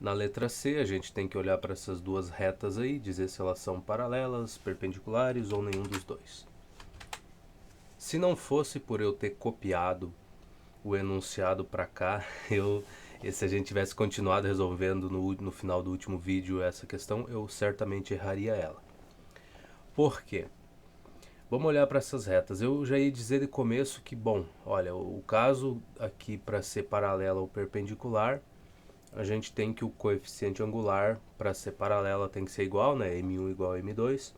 Na letra C, a gente tem que olhar para essas duas retas aí, dizer se elas são paralelas, perpendiculares ou nenhum dos dois. Se não fosse por eu ter copiado o enunciado para cá, se a gente tivesse continuado resolvendo no final do último vídeo essa questão, eu certamente erraria ela. Por quê? Vamos olhar para essas retas. Eu já ia dizer de começo que, bom, olha, o caso aqui para ser paralela ou perpendicular, a gente tem que o coeficiente angular para ser paralela tem que ser igual, né? M1 igual a M2.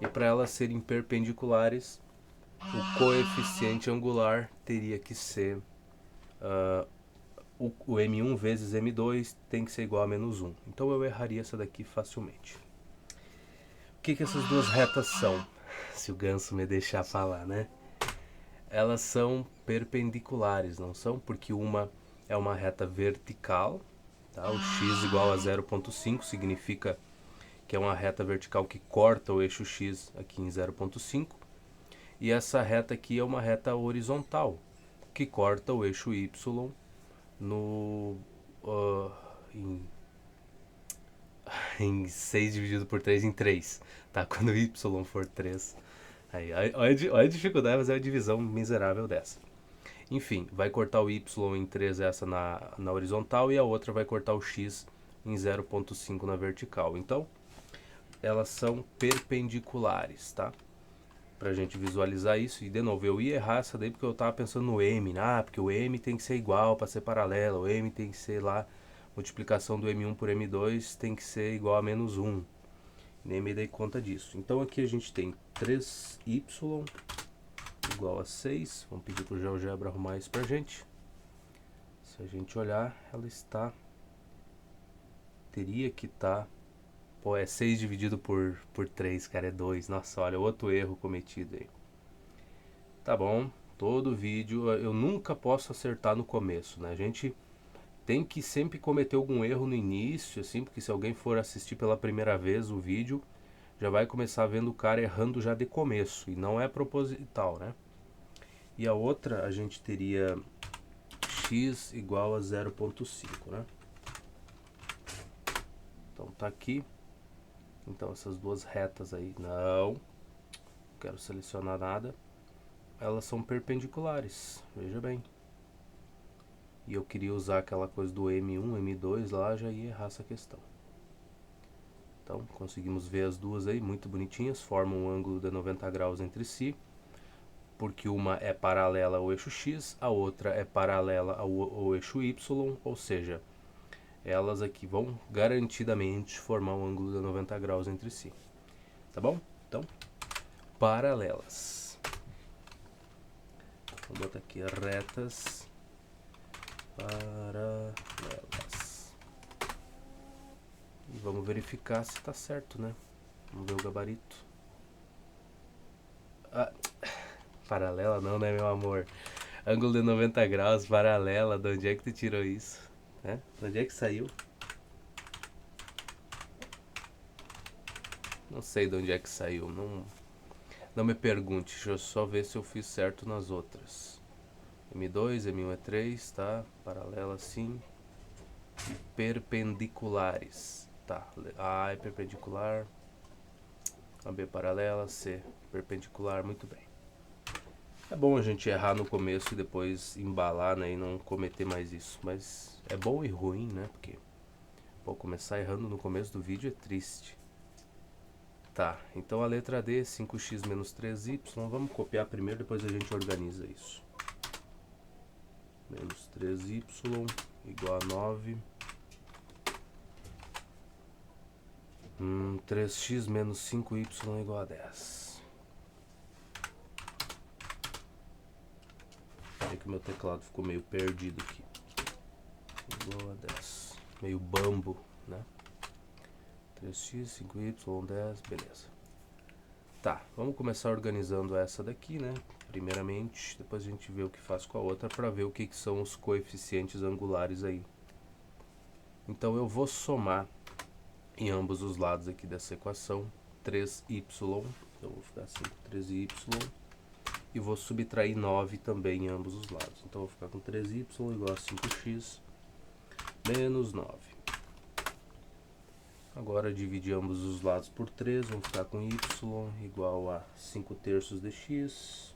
E para elas serem perpendiculares, o coeficiente angular teria que ser o M1 vezes M2 tem que ser igual a menos 1. Então eu erraria essa daqui facilmente. O que essas duas retas são? Se o ganso me deixar falar, né? Elas são perpendiculares, não são? Porque uma é uma reta vertical, tá? O x igual a 0,5 significa que é uma reta vertical que corta o eixo x aqui em 0,5. E essa reta aqui é uma reta horizontal, que corta o eixo y em 6 dividido por 3 em 3, tá? Quando y for 3. Aí, olha a dificuldade, mas é a divisão miserável dessa. Enfim, vai cortar o y em 3 essa na horizontal e a outra vai cortar o x em 0,5 na vertical. Então, elas são perpendiculares, tá? Pra gente visualizar isso. E de novo, eu ia errar essa daí porque eu tava pensando no m, porque o m tem que ser igual para ser paralelo, o m tem que ser lá, multiplicação do m1 por m2 tem que ser igual a menos 1. Nem me dei conta disso. Então aqui a gente tem 3y igual a 6. Vamos pedir para o GeoGebra arrumar isso pra gente. Se a gente olhar, ela está... teria que estar... Pô, é 6 dividido por 3, cara, é 2. Nossa, olha, outro erro cometido aí. Tá bom, todo vídeo eu nunca posso acertar no começo, né? A gente tem que sempre cometer algum erro no início, assim, porque se alguém for assistir pela primeira vez o vídeo, já vai começar vendo o cara errando já de começo, e não é proposital, né? E a outra, a gente teria x igual a 0,5, né? Então tá aqui. Então essas duas retas aí, não quero selecionar nada, elas são perpendiculares, veja bem. E eu queria usar aquela coisa do M1, M2 lá, já ia errar essa questão. Então conseguimos ver as duas aí, muito bonitinhas, formam um ângulo de 90 graus entre si, porque uma é paralela ao eixo x, a outra é paralela ao eixo y, ou seja, elas aqui vão garantidamente formar um ângulo de 90 graus entre si. Tá bom? Então, paralelas. Vou botar aqui retas paralelas. E vamos verificar se está certo, né? Vamos ver o gabarito. Paralela não, né, meu amor? Ângulo de 90 graus, paralela. De onde é que tu tirou isso? De onde é que saiu? Não sei de onde é que saiu. Não me pergunte. Deixa eu só ver se eu fiz certo nas outras. M2, M1 é 3, tá? Paralela sim. E perpendiculares. Tá. A é perpendicular. A B paralela. C perpendicular. Muito bem. É bom a gente errar no começo e depois embalar, né, e não cometer mais isso. Mas é bom e ruim, né? Porque começar errando no começo do vídeo é triste. Tá, então a letra D, 5x menos 3y. Vamos copiar primeiro, depois a gente organiza isso. Menos 3y igual a 9. 3x menos 5y igual a 10. É que meu teclado ficou meio perdido aqui. Igual a 10. Meio bambo, né? 3x, 5y, 10, beleza. Tá, vamos começar organizando essa daqui, né? Primeiramente, depois a gente vê o que faz com a outra para ver o que são os coeficientes angulares aí. Então eu vou somar em ambos os lados aqui dessa equação 3y, eu vou ficar assim com 3y, e vou subtrair 9 também em ambos os lados. Então eu vou ficar com 3y igual a 5x menos 9. Agora dividir ambos os lados por 3, vamos ficar com y igual a 5/3 de x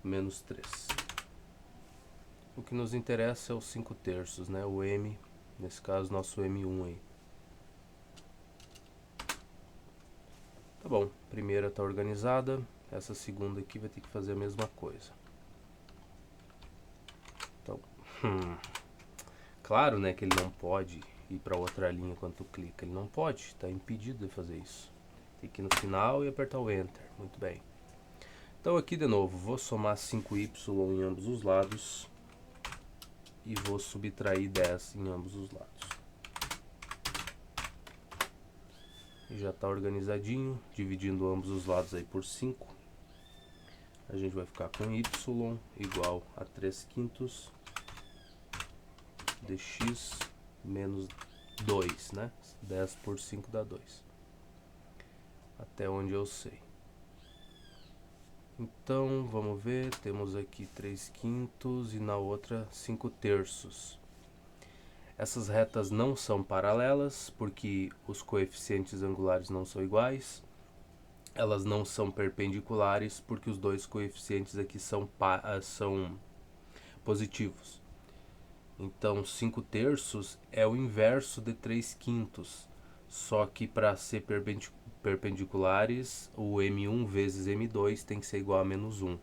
menos 3. O que nos interessa é o 5/3, né? O m, nesse caso nosso m1 aí. Tá bom, primeira está organizada, essa segunda aqui vai ter que fazer a mesma coisa. Então, claro, né, que ele não pode ir para outra linha quando tu clica, ele não pode, está impedido de fazer isso. Tem que ir no final e apertar o Enter, muito bem. Então aqui de novo, vou somar 5y em ambos os lados e vou subtrair 10 em ambos os lados. E já está organizadinho, dividindo ambos os lados aí por 5. A gente vai ficar com y igual a 3/5 de x menos 2, né? 10 por 5 dá 2. Até onde eu sei. Então, vamos ver, temos aqui 3/5 e na outra 5/3. Essas retas não são paralelas, porque os coeficientes angulares não são iguais. Elas não são perpendiculares, porque os dois coeficientes aqui são positivos. Então, 5/3 é o inverso de 3/5. Só que para ser perpendiculares, o m1 vezes m2 tem que ser igual a -1.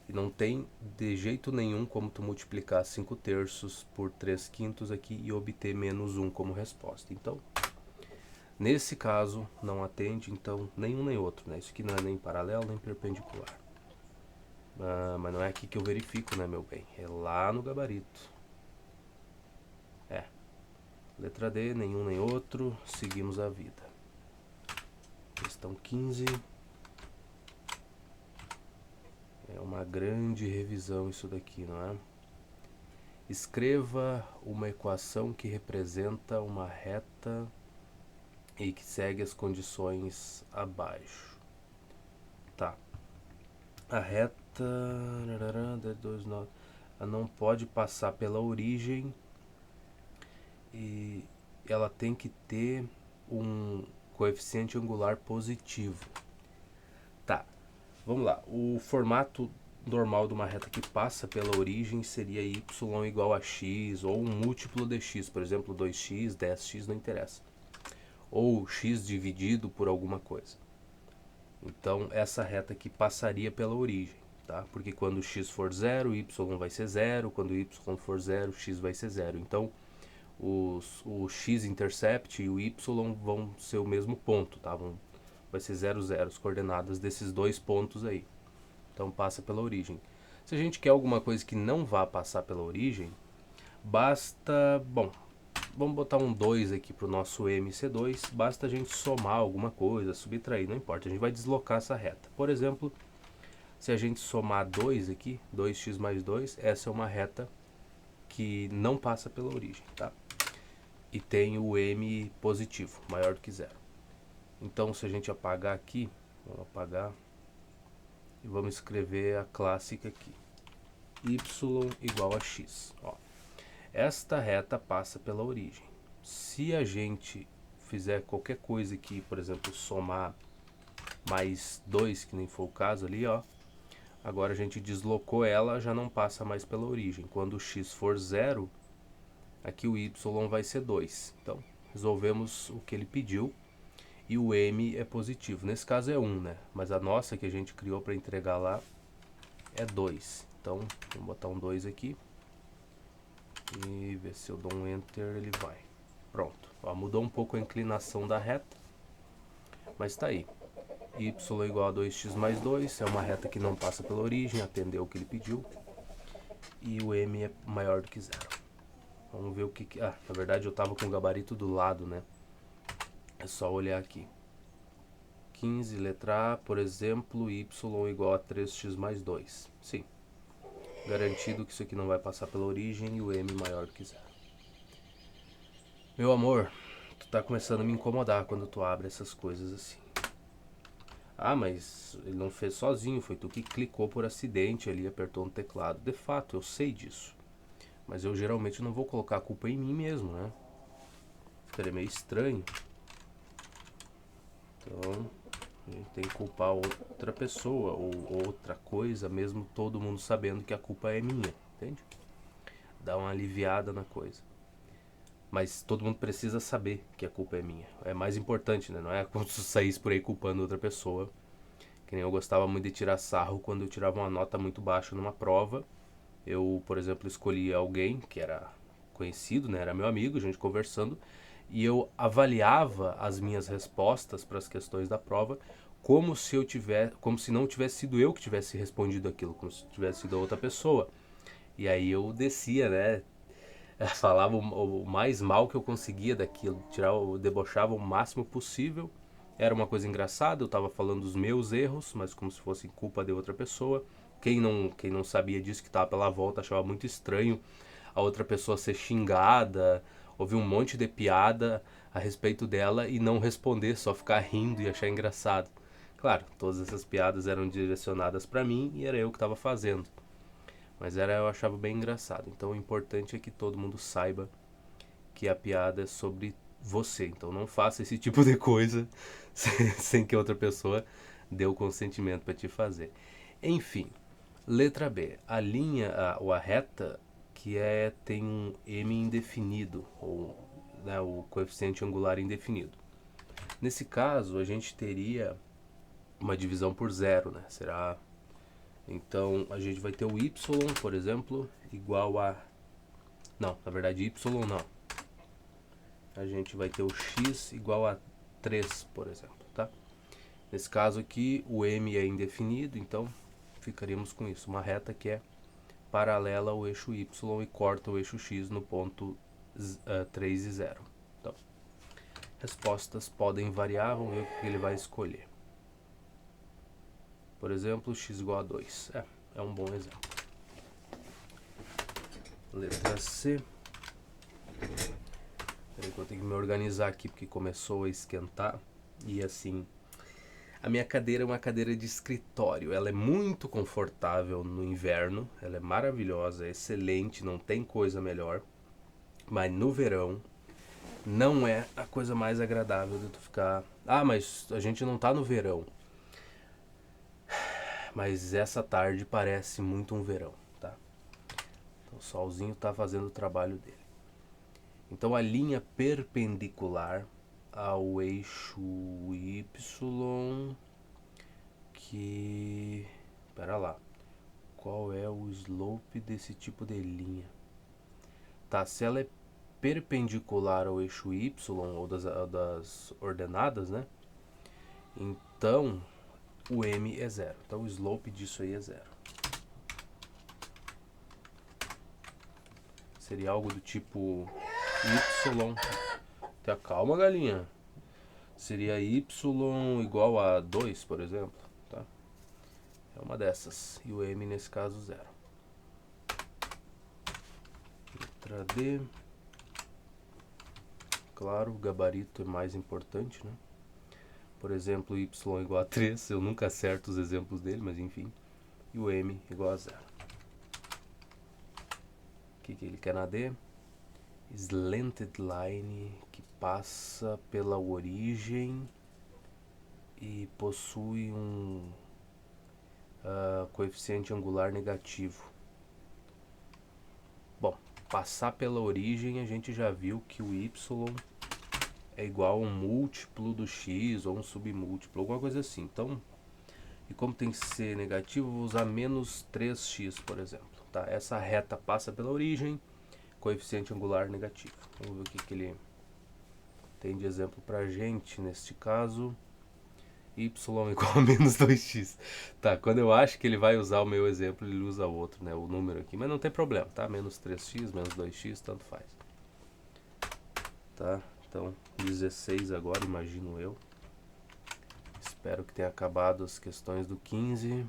E não tem de jeito nenhum como tu multiplicar 5/3 por 3/5 aqui e obter -1 como resposta. Então, nesse caso, não atende, então nenhum nem outro, né? Isso aqui não é nem paralelo nem perpendicular. Mas não é aqui que eu verifico, né, meu bem? É lá no gabarito. Letra D, nenhum nem outro, seguimos a vida. Questão 15. É uma grande revisão isso daqui, não é? Escreva uma equação que representa uma reta e que segue as condições abaixo. Tá. A reta não pode passar pela origem e ela tem que ter um coeficiente angular positivo. Tá, vamos lá. O formato normal de uma reta que passa pela origem seria y igual a x, ou um múltiplo de x, por exemplo, 2x, 10x, não interessa. Ou x dividido por alguma coisa. Então, essa reta aqui passaria pela origem, tá? Porque quando x for 0, y vai ser 0, quando y for 0, x vai ser 0. Então, o x-intercept e o y vão ser o mesmo ponto, tá? Vai ser 0, 0, as coordenadas desses dois pontos aí. Então passa pela origem. Se a gente quer alguma coisa que não vá passar pela origem, basta, bom, vamos botar um 2 aqui para o nosso MC2, basta a gente somar alguma coisa, subtrair, não importa, a gente vai deslocar essa reta. Por exemplo, se a gente somar 2 aqui, 2x mais 2, essa é uma reta que não passa pela origem, tá? E tem o m positivo, maior do que 0. Então, se a gente apagar aqui, vamos apagar e vamos escrever a clássica aqui, y igual a x. Ó, esta reta passa pela origem. Se a gente fizer qualquer coisa aqui, por exemplo, somar mais 2, que nem foi o caso ali, ó, agora a gente deslocou ela, já não passa mais pela origem. Quando o x for 0, aqui o y vai ser 2. Então, resolvemos o que ele pediu. E o m é positivo. Nesse caso é 1, né? Mas a nossa que a gente criou para entregar lá é 2. Então, vamos botar um 2 aqui. E ver se eu dou um Enter, ele vai. Pronto. Ó, mudou um pouco a inclinação da reta. Mas está aí. Y igual a 2x mais 2. É uma reta que não passa pela origem. Atendeu o que ele pediu. E o m é maior do que 0. Vamos ver o que... na verdade eu estava com o gabarito do lado, né? É só olhar aqui. 15, letra A, por exemplo, y igual a 3x mais 2. Sim. Garantido que isso aqui não vai passar pela origem e o m maior do que 0. Meu amor, tu tá começando a me incomodar quando tu abre essas coisas assim. Ah, mas ele não fez sozinho, foi tu que clicou por acidente ali, apertou no teclado. De fato, eu sei disso. Mas eu geralmente não vou colocar a culpa em mim mesmo, né? Seria meio estranho. Então, a gente tem que culpar outra pessoa ou outra coisa, mesmo todo mundo sabendo que a culpa é minha, entende? Dá uma aliviada na coisa. Mas todo mundo precisa saber que a culpa é minha. É mais importante, né? Não é como se eu saísse por aí culpando outra pessoa. Que nem eu gostava muito de tirar sarro quando eu tirava uma nota muito baixa numa prova. Eu, por exemplo, escolhi alguém que era conhecido, né? Era meu amigo, a gente conversando. E eu avaliava as minhas respostas para as questões da prova como se não tivesse sido eu que tivesse respondido aquilo, como se tivesse sido outra pessoa. E aí eu descia, né? Falava o mais mal que eu conseguia daquilo, debochava o máximo possível. Era uma coisa engraçada, eu estava falando dos meus erros, mas como se fosse culpa de outra pessoa. Quem não sabia disso, que estava pela volta, achava muito estranho a outra pessoa ser xingada, ouvir um monte de piada a respeito dela e não responder, só ficar rindo e achar engraçado. Claro, todas essas piadas eram direcionadas para mim e era eu que estava fazendo. Mas eu achava bem engraçado. Então o importante é que todo mundo saiba que a piada é sobre você. Então não faça esse tipo de coisa sem que outra pessoa dê o consentimento para te fazer. Enfim, letra B. A linha, ou a reta, que tem um m indefinido, ou né, o coeficiente angular indefinido. Nesse caso, a gente teria uma divisão por zero, né? Será... Então, a gente vai ter o y, por exemplo, igual a... Não, na verdade, y não. A gente vai ter o x igual a 3, por exemplo, tá? Nesse caso aqui, o m é indefinido, então ficaríamos com isso. Uma reta que é paralela ao eixo y e corta o eixo x no ponto 3 e 0. Então, respostas podem variar, vamos ver o que ele vai escolher. Por exemplo, x igual a 2. É um bom exemplo. Letra C. Peraí que eu tenho que me organizar aqui porque começou a esquentar. E assim, a minha cadeira é uma cadeira de escritório. Ela é muito confortável no inverno. Ela é maravilhosa, é excelente, não tem coisa melhor. Mas no verão não é a coisa mais agradável de tu ficar... Ah, mas a gente não tá no verão. Mas essa tarde parece muito um verão, tá? Então, o solzinho tá fazendo o trabalho dele. Então a linha perpendicular ao eixo y, que... Pera lá. Qual é o slope desse tipo de linha? Tá, se ela é perpendicular ao eixo y, ou das ordenadas, né? Então o m é zero. Então o slope disso aí é zero. Seria algo do tipo y... Calma, galinha. Seria y igual a 2, por exemplo. Tá? É uma dessas. E o m nesse caso zero. Letra D. Claro, o gabarito é mais importante, né? Por exemplo, y igual a 3. Eu nunca acerto os exemplos dele, mas enfim. E o m igual a zero. O que ele quer na D? Slanted line, que passa pela origem e possui um coeficiente angular negativo. Bom, passar pela origem a gente já viu que o y é igual a um múltiplo do x ou um submúltiplo, alguma coisa assim. Então, e como tem que ser negativo, eu vou usar menos 3x, por exemplo. Tá? Essa reta passa pela origem, coeficiente angular negativo. Vamos ver o que ele tem de exemplo pra gente. Neste caso, y igual a menos 2x. Tá, quando eu acho que ele vai usar o meu exemplo, ele usa outro, né? O número aqui. Mas não tem problema, tá? Menos 3x, menos 2x, tanto faz. Tá, então 16 agora, imagino eu. Espero que tenha acabado as questões do 15.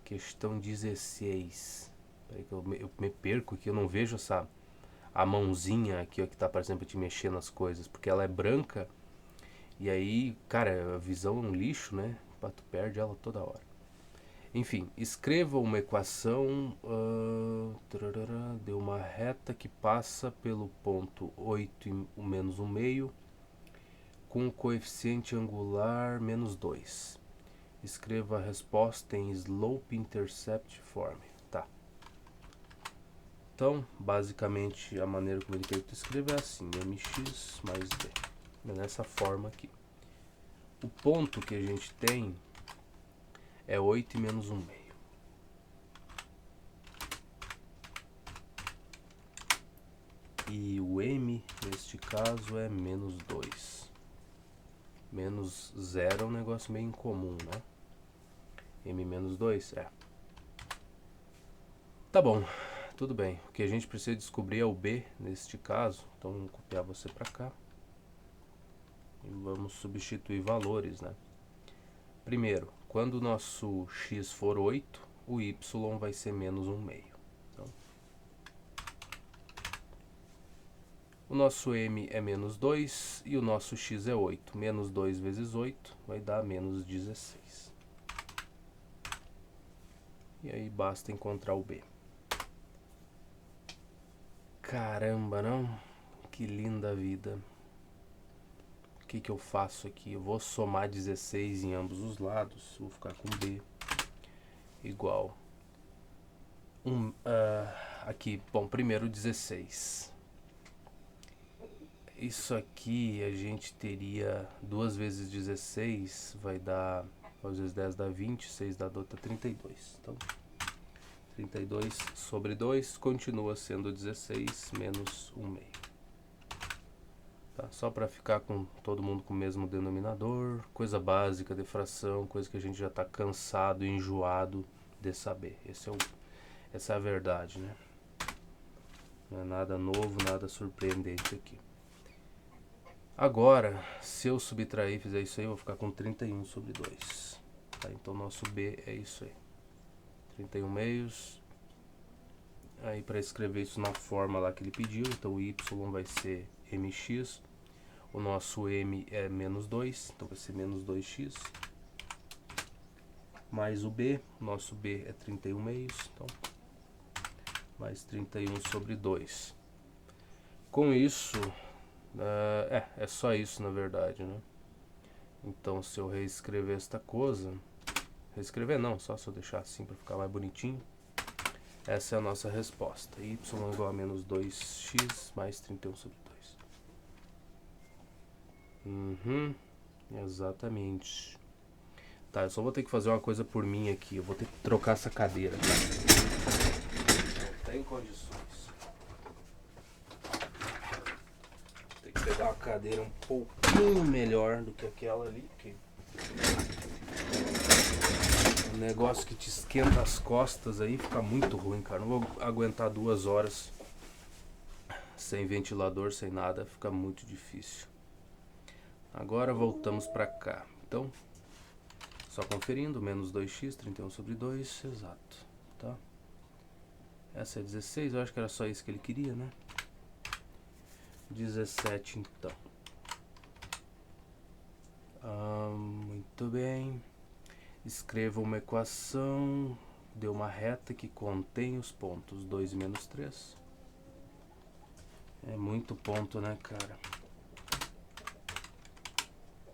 Questão 16. Peraí que eu me perco aqui, eu não vejo a mãozinha aqui, ó, que tá parecendo pra te mexer nas coisas, porque ela é branca. E aí, cara, a visão é um lixo, né? Tu perde ela toda hora. Enfim, escreva uma equação, deu uma reta que passa pelo ponto 8 e menos 1 meio, com o coeficiente angular menos 2. Escreva a resposta em slope-intercept form. Tá. Então, basicamente, a maneira como ele quer que tu escreva é assim, mx mais b. É nessa forma aqui. O ponto que a gente tem é 8 e menos 1 meio. E o m, neste caso, é menos 2. Menos 0 é um negócio meio incomum, né? M menos 2, é. Tá bom, tudo bem. O que a gente precisa descobrir é o B, neste caso. Então, vamos copiar você para cá. E vamos substituir valores, né? Primeiro, quando o nosso x for 8, o y vai ser menos 1 meio. Então, o nosso m é menos 2 e o nosso x é 8. Menos 2 vezes 8 vai dar menos 16. E aí basta encontrar o b. Caramba, não? Que linda vida. O que eu faço aqui? Eu vou somar 16 em ambos os lados. Vou ficar com b igual. Aqui, bom, primeiro 16. Isso aqui a gente teria 2 vezes 16 vai dar, 2 vezes 10 dá 20, 6 dá 32. Então, 32 sobre 2 continua sendo 16 menos 1 meio. Tá? Só para ficar com todo mundo com o mesmo denominador, coisa básica de fração, coisa que a gente já está cansado e enjoado de saber. Essa é a verdade, né? Não é nada novo, nada surpreendente aqui. Agora, se eu subtrair e fizer isso aí, eu vou ficar com 31 sobre 2. Tá? Então, nosso B é isso aí. 31 meios. Aí, para escrever isso na forma lá que ele pediu, então o y vai ser mx. O nosso m é menos 2, então vai ser menos 2x. Mais o b, nosso b é 31 meios, então mais 31 sobre 2. Com isso, é só isso na verdade, né? Então, se eu reescrever esta coisa, reescrever não, só se eu deixar assim para ficar mais bonitinho, essa é a nossa resposta. Y igual a menos 2x mais 31 sobre 2. Exatamente. Tá, eu só vou ter que fazer uma coisa por mim aqui. Eu vou ter que trocar essa cadeira, tá? Não tem condições. Tem que pegar uma cadeira um pouquinho melhor do que aquela ali, porque o negócio que te esquenta as costas aí fica muito ruim, cara. Não vou aguentar 2 horas sem ventilador, sem nada, fica muito difícil. Agora voltamos pra cá. Então, só conferindo, menos 2x, 31 sobre 2, exato, tá? Essa é 16, eu acho que era só isso que ele queria, né? 17 então. Muito bem. Escreva uma equação de uma reta que contém os pontos 2 e menos 3. É muito ponto, né, cara?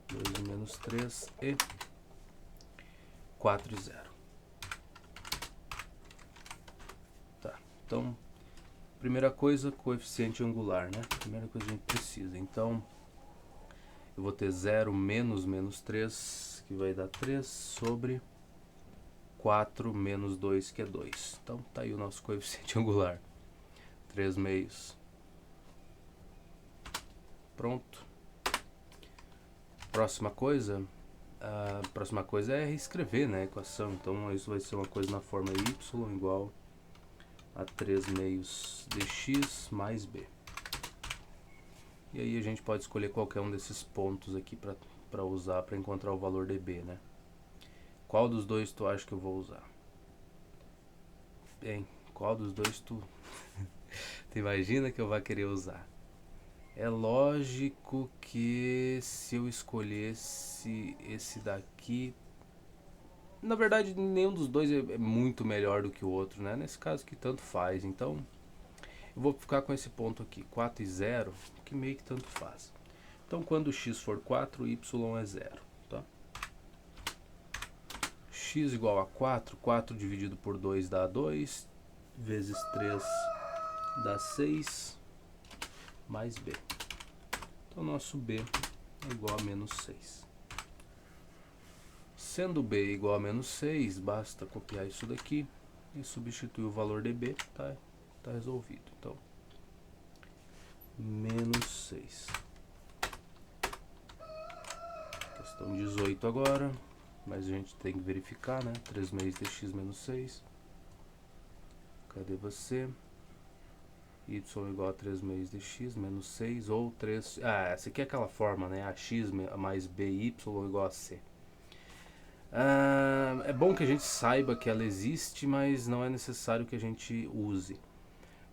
2 e menos 3 e 4 e 0. Tá, então, primeira coisa, coeficiente angular, né? Primeira coisa que a gente precisa. Então, eu vou ter 0 menos 3, que vai dar 3 sobre 4 menos 2, que é 2. Então, tá aí o nosso coeficiente angular. 3 meios. Pronto. Próxima coisa, a próxima coisa é reescrever, né, a equação. Então, isso vai ser uma coisa na forma y igual a 3 meios de x mais b. E aí a gente pode escolher qualquer um desses pontos aqui para usar para encontrar o valor de b, né? Qual dos dois tu acha que eu vou usar? Bem, qual dos dois tu imagina que eu vou querer usar? É lógico que se eu escolhesse esse daqui, Na verdade, nenhum dos dois é muito melhor do que o outro, né? Nesse caso que tanto faz. Então, eu vou ficar com esse ponto aqui, 4 e 0, que meio que tanto faz. Então, quando x for 4, y é 0. Tá? X igual a 4, 4 dividido por 2 dá 2, vezes 3 dá 6, mais b. Então, nosso b é igual a menos 6. Sendo b igual a menos 6, basta copiar isso daqui e substituir o valor de b, tá resolvido. Então, menos 6. Questão 18 agora, mas a gente tem que verificar, né? 3 meios de x menos 6. Cadê você? Y igual a 3 meios de x menos 6, ou 3... Ah, essa aqui é aquela forma, né? AX mais BY igual a C. É bom que a gente saiba que ela existe, mas não é necessário que a gente use.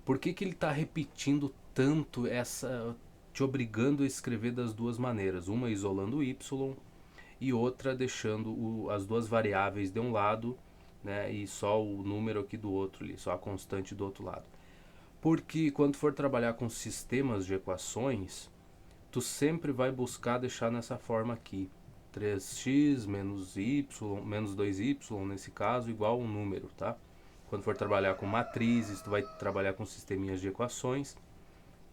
Por que ele está repetindo tanto te obrigando a escrever das duas maneiras? Uma isolando o y e outra deixando as duas variáveis de um lado, né, e só o número aqui do outro, ali, só a constante do outro lado. Porque quando for trabalhar com sistemas de equações, tu sempre vai buscar deixar nessa forma aqui. 3x menos y, menos 2y, nesse caso, igual a um número, tá? Quando for trabalhar com matrizes, tu vai trabalhar com sisteminhas de equações.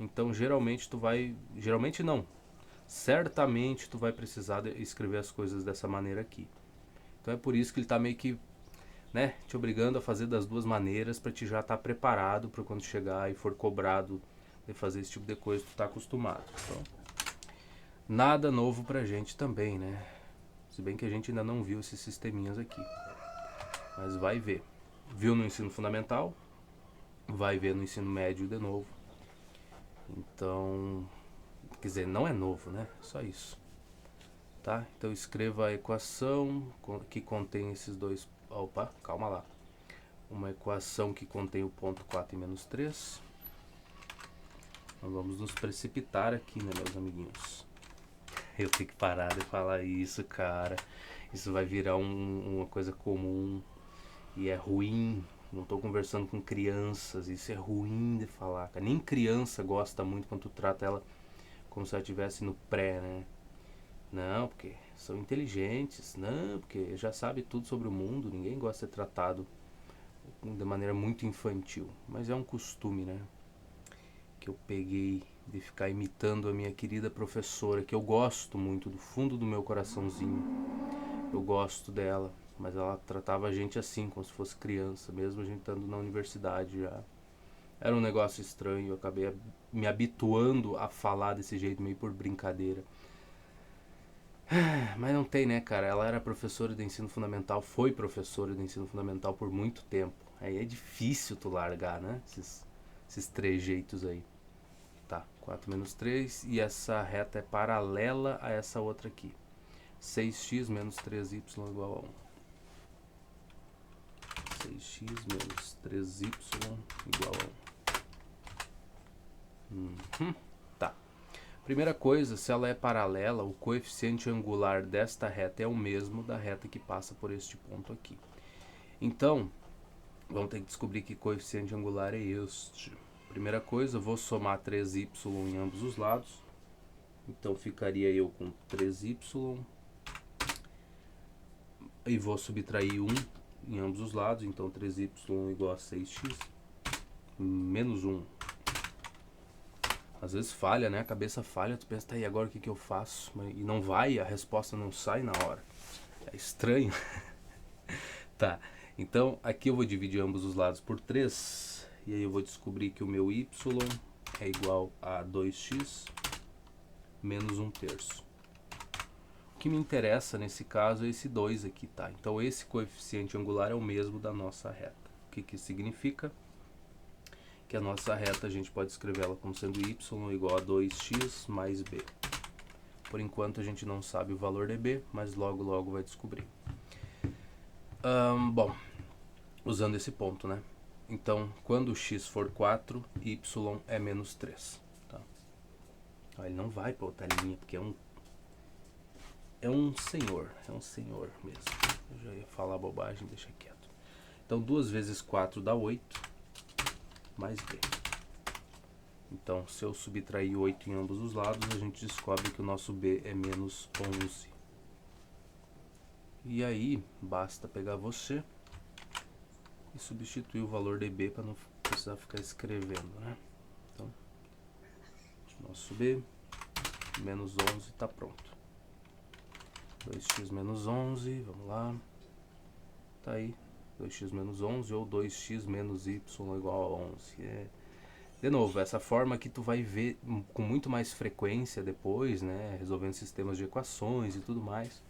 Então, geralmente não. Certamente tu vai precisar escrever as coisas dessa maneira aqui. Então é por isso que ele está meio que, né, te obrigando a fazer das duas maneiras para te já estar preparado para quando chegar e for cobrado de fazer esse tipo de coisa, tu tá acostumado. Então, nada novo pra gente também, né? Se bem que a gente ainda não viu esses sisteminhas aqui. Mas vai ver. Viu no ensino fundamental, vai ver no ensino médio de novo. Então, quer dizer, não é novo, né? Só isso. Tá? Então escreva a equação que contém esses dois... Opa, calma lá. Uma equação que contém o ponto 4 e menos 3. Nós vamos nos precipitar aqui, né, meus amiguinhos? Eu tenho que parar de falar isso, cara. Isso vai virar uma coisa comum. E é ruim. Não tô conversando com crianças. Isso é ruim de falar, cara. Nem criança gosta muito quando tu trata ela como se ela estivesse no pré, né? Não, porque são inteligentes. Não, porque já sabe tudo sobre o mundo. Ninguém gosta de ser tratado de maneira muito infantil. Mas é um costume, né? Que eu peguei de ficar imitando a minha querida professora, que eu gosto muito do fundo do meu coraçãozinho. Eu gosto dela, mas ela tratava a gente assim, como se fosse criança, mesmo a gente estando na universidade já. Era um negócio estranho, eu acabei me habituando a falar desse jeito, meio por brincadeira. Mas não tem, né, cara? Ela era professora de ensino fundamental, foi professora de ensino fundamental por muito tempo. Aí é difícil tu largar, né? Esses trejeitos aí. Tá, 4 menos 3, e essa reta é paralela a essa outra aqui. 6x menos 3y igual a 1. 6x menos 3y igual a 1. Tá. Primeira coisa, se ela é paralela, o coeficiente angular desta reta é o mesmo da reta que passa por este ponto aqui. Então, vamos ter que descobrir que coeficiente angular é este. Primeira coisa, eu vou somar 3y em ambos os lados. Então ficaria eu com 3y e vou subtrair 1 em ambos os lados. Então 3y igual a 6x menos 1. Às vezes falha, né? A cabeça falha, tu pensa, tá aí, agora o que eu faço? E não vai, a resposta não sai na hora. É estranho. Tá, então aqui eu vou dividir ambos os lados por 3. E aí eu vou descobrir que o meu y é igual a 2x menos 1/3. O que me interessa nesse caso é esse 2 aqui, tá? Então esse coeficiente angular é o mesmo da nossa reta. O que isso significa? Que a nossa reta a gente pode escrever ela como sendo y igual a 2x mais b. Por enquanto a gente não sabe o valor de b, mas logo vai descobrir. Bom, usando esse ponto, né? Então, quando x for 4, y é menos 3. Tá? Ele não vai para outra linha, porque é um senhor mesmo. Eu já ia falar bobagem, deixa quieto. Então 2 vezes 4 dá 8, mais B. Então, se eu subtrair 8 em ambos os lados, a gente descobre que o nosso B é menos 11. E aí, basta pegar você e substituir o valor de B para não precisar ficar escrevendo, né? Então, nosso B, menos 11, está pronto. 2x menos 11, vamos lá. Tá aí, 2x menos 11 ou 2x menos y igual a 11. De novo, essa forma que tu vai ver com muito mais frequência depois, né? Resolvendo sistemas de equações e tudo mais.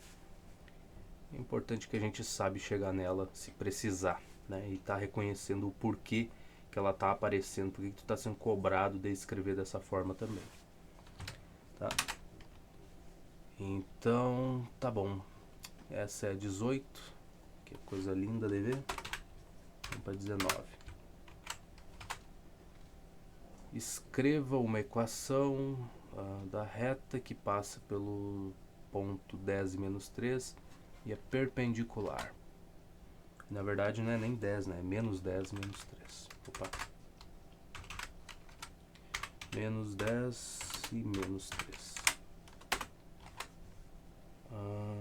É importante que a gente sabe chegar nela se precisar, né? E tá reconhecendo o porquê que ela tá aparecendo, porque que tu tá sendo cobrado de escrever dessa forma também. Tá? Então, tá bom. Essa é a 18, que é coisa linda de ver. Vamos para 19. Escreva uma equação da reta que passa pelo ponto 10 e menos 3 e é perpendicular. Na verdade não é nem 10, né? É menos 10 menos 3. Opa. Menos 10 e menos 3.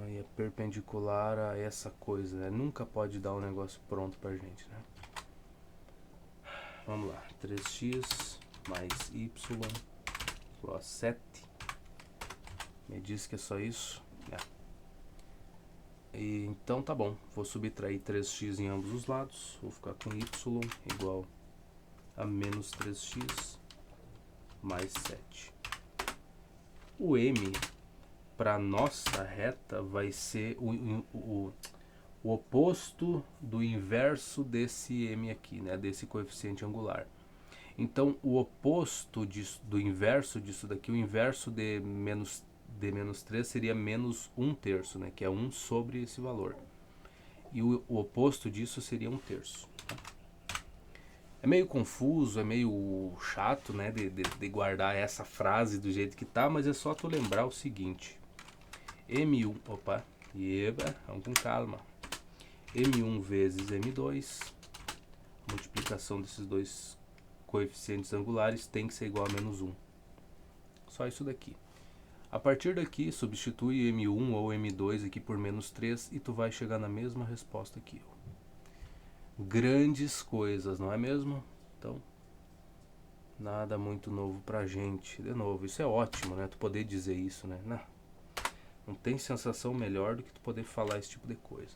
E é perpendicular a essa coisa, né? Nunca pode dar um negócio pronto pra gente, né? Vamos lá. 3x mais y igual a 7. Me diz que é só isso? E, então tá bom. Vou subtrair 3x em ambos os lados. Vou ficar com y igual a menos 3x mais 7. O m para nossa reta vai ser o oposto do inverso desse m aqui, né? Desse coeficiente angular. Então, o oposto do inverso disso daqui, o inverso de menos 3 seria menos 1/3, né? Que é 1 sobre esse valor. E o oposto disso seria 1/3. Tá? É meio confuso, é meio chato, né? De guardar essa frase do jeito que tá, mas é só tu lembrar o seguinte. M1, opa, vamos com calma. M1 vezes M2, multiplicação desses dois coeficientes angulares tem que ser igual a menos 1. Só isso daqui. A partir daqui, substitui M1 ou M2 aqui por menos 3 e tu vai chegar na mesma resposta aqui. Grandes coisas, não é mesmo? Então, nada muito novo pra gente. De novo, isso é ótimo, né? Tu poder dizer isso, né? Não tem sensação melhor do que tu poder falar esse tipo de coisa.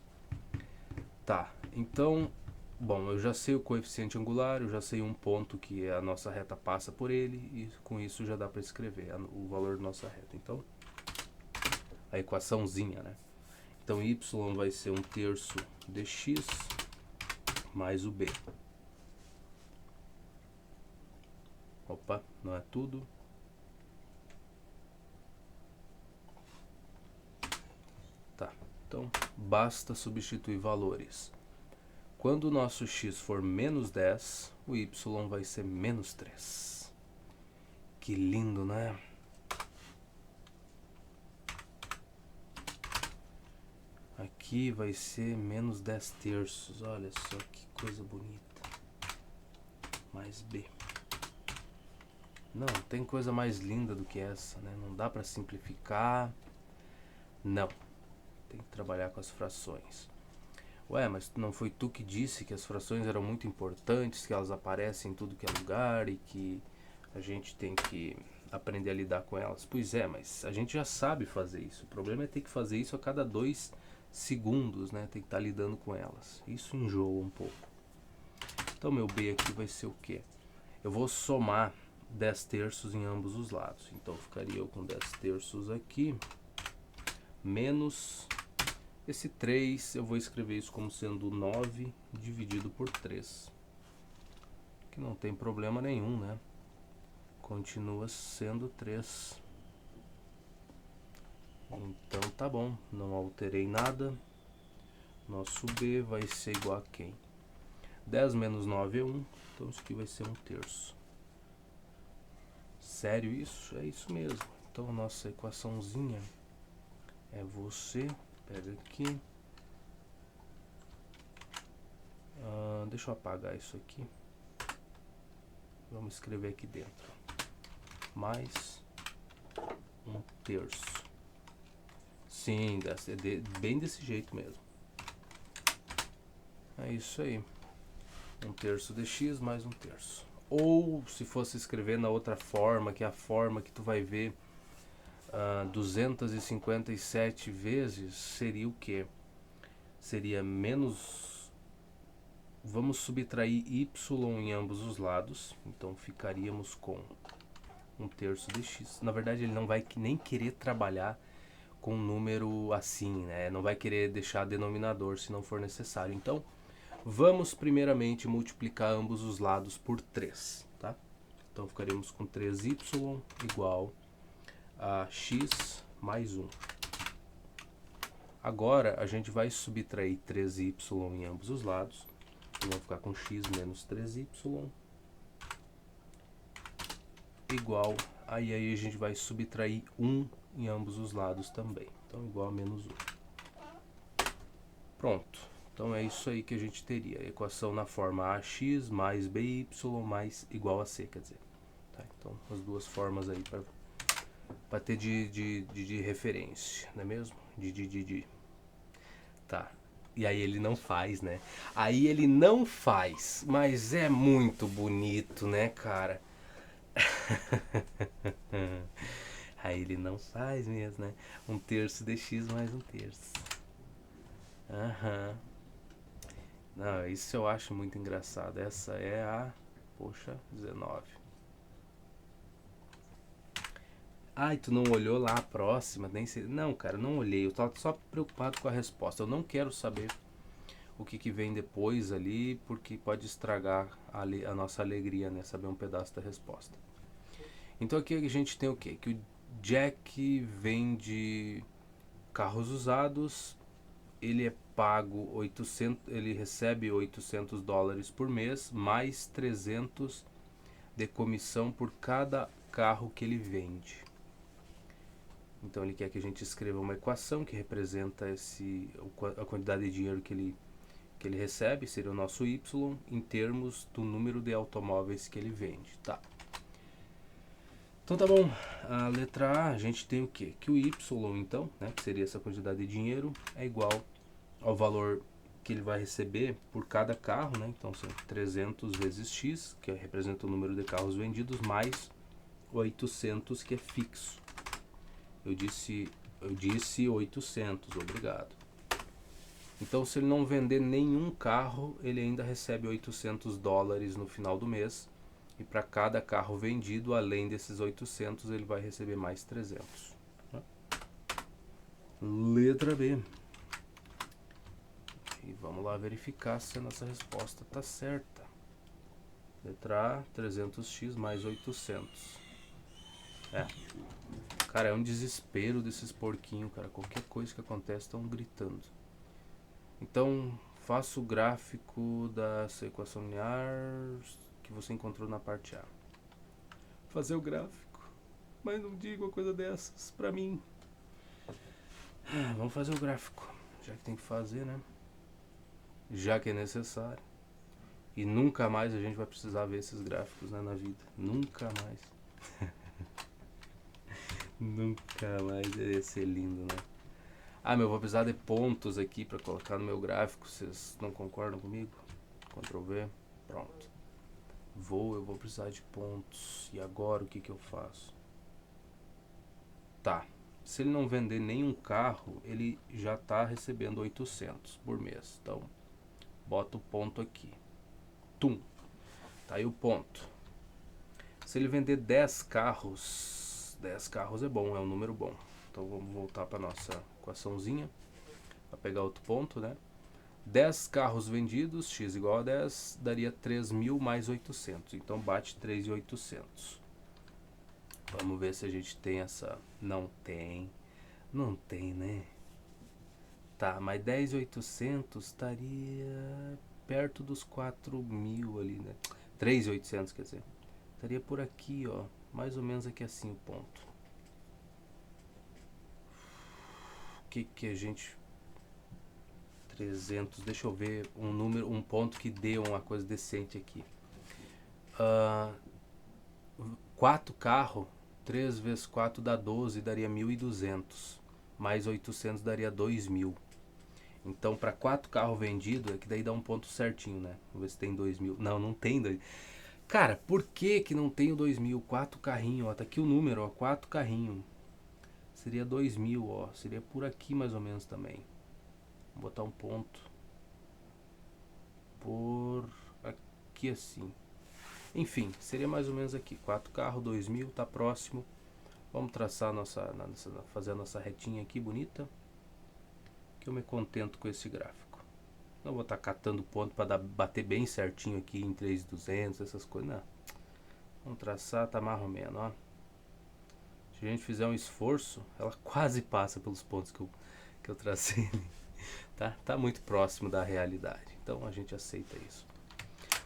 Tá, então, bom, eu já sei o coeficiente angular, eu já sei um ponto que a nossa reta passa por ele e com isso já dá para escrever o valor da nossa reta. Então, a equaçãozinha, né? Então, y vai ser 1/3 de x mais o b. Opa, não é tudo. Tá, então basta substituir valores. Quando o nosso x for menos 10, o y vai ser menos 3. Que lindo, né? Aqui vai ser menos 10/3. Olha só que coisa bonita. Mais b. Não, tem coisa mais linda do que essa, né? Não dá para simplificar. Não. Tem que trabalhar com as frações. Ué, mas não foi tu que disse que as frações eram muito importantes, que elas aparecem em tudo que é lugar e que a gente tem que aprender a lidar com elas? Pois é, mas a gente já sabe fazer isso. O problema é ter que fazer isso a cada 2 segundos, né? Tem que estar lidando com elas. Isso enjoa um pouco. Então meu b aqui vai ser o quê? Eu vou somar 10/3 em ambos os lados. Então ficaria eu com 10/3 aqui, menos esse 3, eu vou escrever isso como sendo 9 dividido por 3. Que não tem problema nenhum, né? Continua sendo 3. Então tá bom, não alterei nada. Nosso b vai ser igual a quem? 10 menos 9 é 1, então isso aqui vai ser 1/3. Sério isso? É isso mesmo. Então a nossa equaçãozinha é você, pega aqui, Deixa eu apagar isso aqui. Vamos escrever aqui dentro. Mais 1/3. Sim, bem desse jeito mesmo. É isso aí. 1/3 de x mais 1/3. Ou se fosse escrever na outra forma, que é a forma que tu vai ver 257 vezes, seria o que? Seria menos... Vamos subtrair y em ambos os lados. Então ficaríamos com 1/3 de x. Na verdade ele não vai nem querer trabalhar com um número assim, né? Não vai querer deixar denominador se não for necessário. Então vamos primeiramente multiplicar ambos os lados por 3, tá? Então ficaremos com 3y igual a x mais 1. Agora a gente vai subtrair 3y em ambos os lados. E vamos ficar com x menos 3y igual... Aí a gente vai subtrair 1 em ambos os lados também. Então igual a menos 1. Pronto. Então é isso aí que a gente teria. A equação na forma ax mais by mais igual a c, quer dizer. Tá, então as duas formas aí para ter de referência, não é mesmo? Tá. E aí ele não faz, né? Aí ele não faz, mas é muito bonito, né, cara? Aí ele não faz mesmo, né? 1/3 de x mais 1/3. Aham. Não, isso eu acho muito engraçado. Essa é a... Poxa, 19. Ai, tu não olhou lá a próxima? Nem sei. Não, cara, não olhei. Eu tô só preocupado com a resposta. Eu não quero saber o que vem depois ali, porque pode estragar a nossa alegria, né? Saber um pedaço da resposta. Então aqui a gente tem o quê? Que o Jack vende carros usados, ele é pago 800, ele recebe $800 por mês, mais 300 de comissão por cada carro que ele vende. Então ele quer que a gente escreva uma equação que representa a quantidade de dinheiro que ele recebe, seria o nosso y, em termos do número de automóveis que ele vende, tá? Então tá bom, a letra A a gente tem o quê? Que o y então, né, que seria essa quantidade de dinheiro, é igual ao valor que ele vai receber por cada carro, né? Então são 300 vezes x, que representa o número de carros vendidos, mais 800, que é fixo. Eu disse 800, obrigado. Então se ele não vender nenhum carro, ele ainda recebe $800 no final do mês. E para cada carro vendido, além desses 800, ele vai receber mais 300. Letra B. E vamos lá verificar se a nossa resposta está certa. Letra A, 300x mais 800. Cara, é um desespero desses porquinhos, cara. Qualquer coisa que acontece, estão gritando. Então, faça o gráfico dessa equação linear que você encontrou na parte A. Fazer o gráfico. Mas não diga uma coisa dessas pra mim. Vamos fazer o gráfico. Já que tem que fazer, né? Já que é necessário. E nunca mais a gente vai precisar ver esses gráficos, né, na vida. Nunca mais. Nunca mais. Ia ser lindo, né? Eu vou precisar de pontos aqui pra colocar no meu gráfico. Vocês não concordam comigo? Ctrl V. Pronto. Eu vou precisar de pontos. E agora o que eu faço? Tá. Se ele não vender nenhum carro, ele já está recebendo 800 por mês. Então, bota o ponto aqui. Tum. Tá aí o ponto. Se ele vender 10 carros, 10 carros é bom, é um número bom. Então vamos voltar para nossa equaçãozinha. Para pegar outro ponto, né? 10 carros vendidos, x igual a 10, daria 3.000 mais 800. Então bate 3.800. Vamos ver se a gente tem essa... Não tem. Não tem, né? Tá, mas 10.800 estaria perto dos 4.000 ali, né? 3.800, quer dizer. Estaria por aqui, ó. Mais ou menos aqui assim o ponto. O que a gente... 300, deixa eu ver um número, um ponto que dê uma coisa decente aqui. 4 carros, 3 vezes 4 dá 12, daria 1.200. Mais 800 daria 2.000. Então, para 4 carros vendidos, é que daí dá um ponto certinho, né? Vamos ver se tem 2.000. Não, não tem 2.000. Cara, por que que não tem o 2.000? 4 carrinhos, ó. Tá aqui o número, ó. 4 carrinhos. Seria 2.000, ó. Seria por aqui mais ou menos também. Vou botar um ponto. Por aqui assim. Enfim, seria mais ou menos aqui. 4 carros, 2.000, tá próximo. Vamos traçar fazer a nossa retinha aqui bonita. Que eu me contento com esse gráfico. Não vou estar catando ponto para bater bem certinho aqui em 3.200, essas coisas, não. Vamos traçar, tá mais ou menos, ó. Se a gente fizer um esforço, ela quase passa pelos pontos que eu tracei. Tá muito próximo da realidade. Então a gente aceita isso.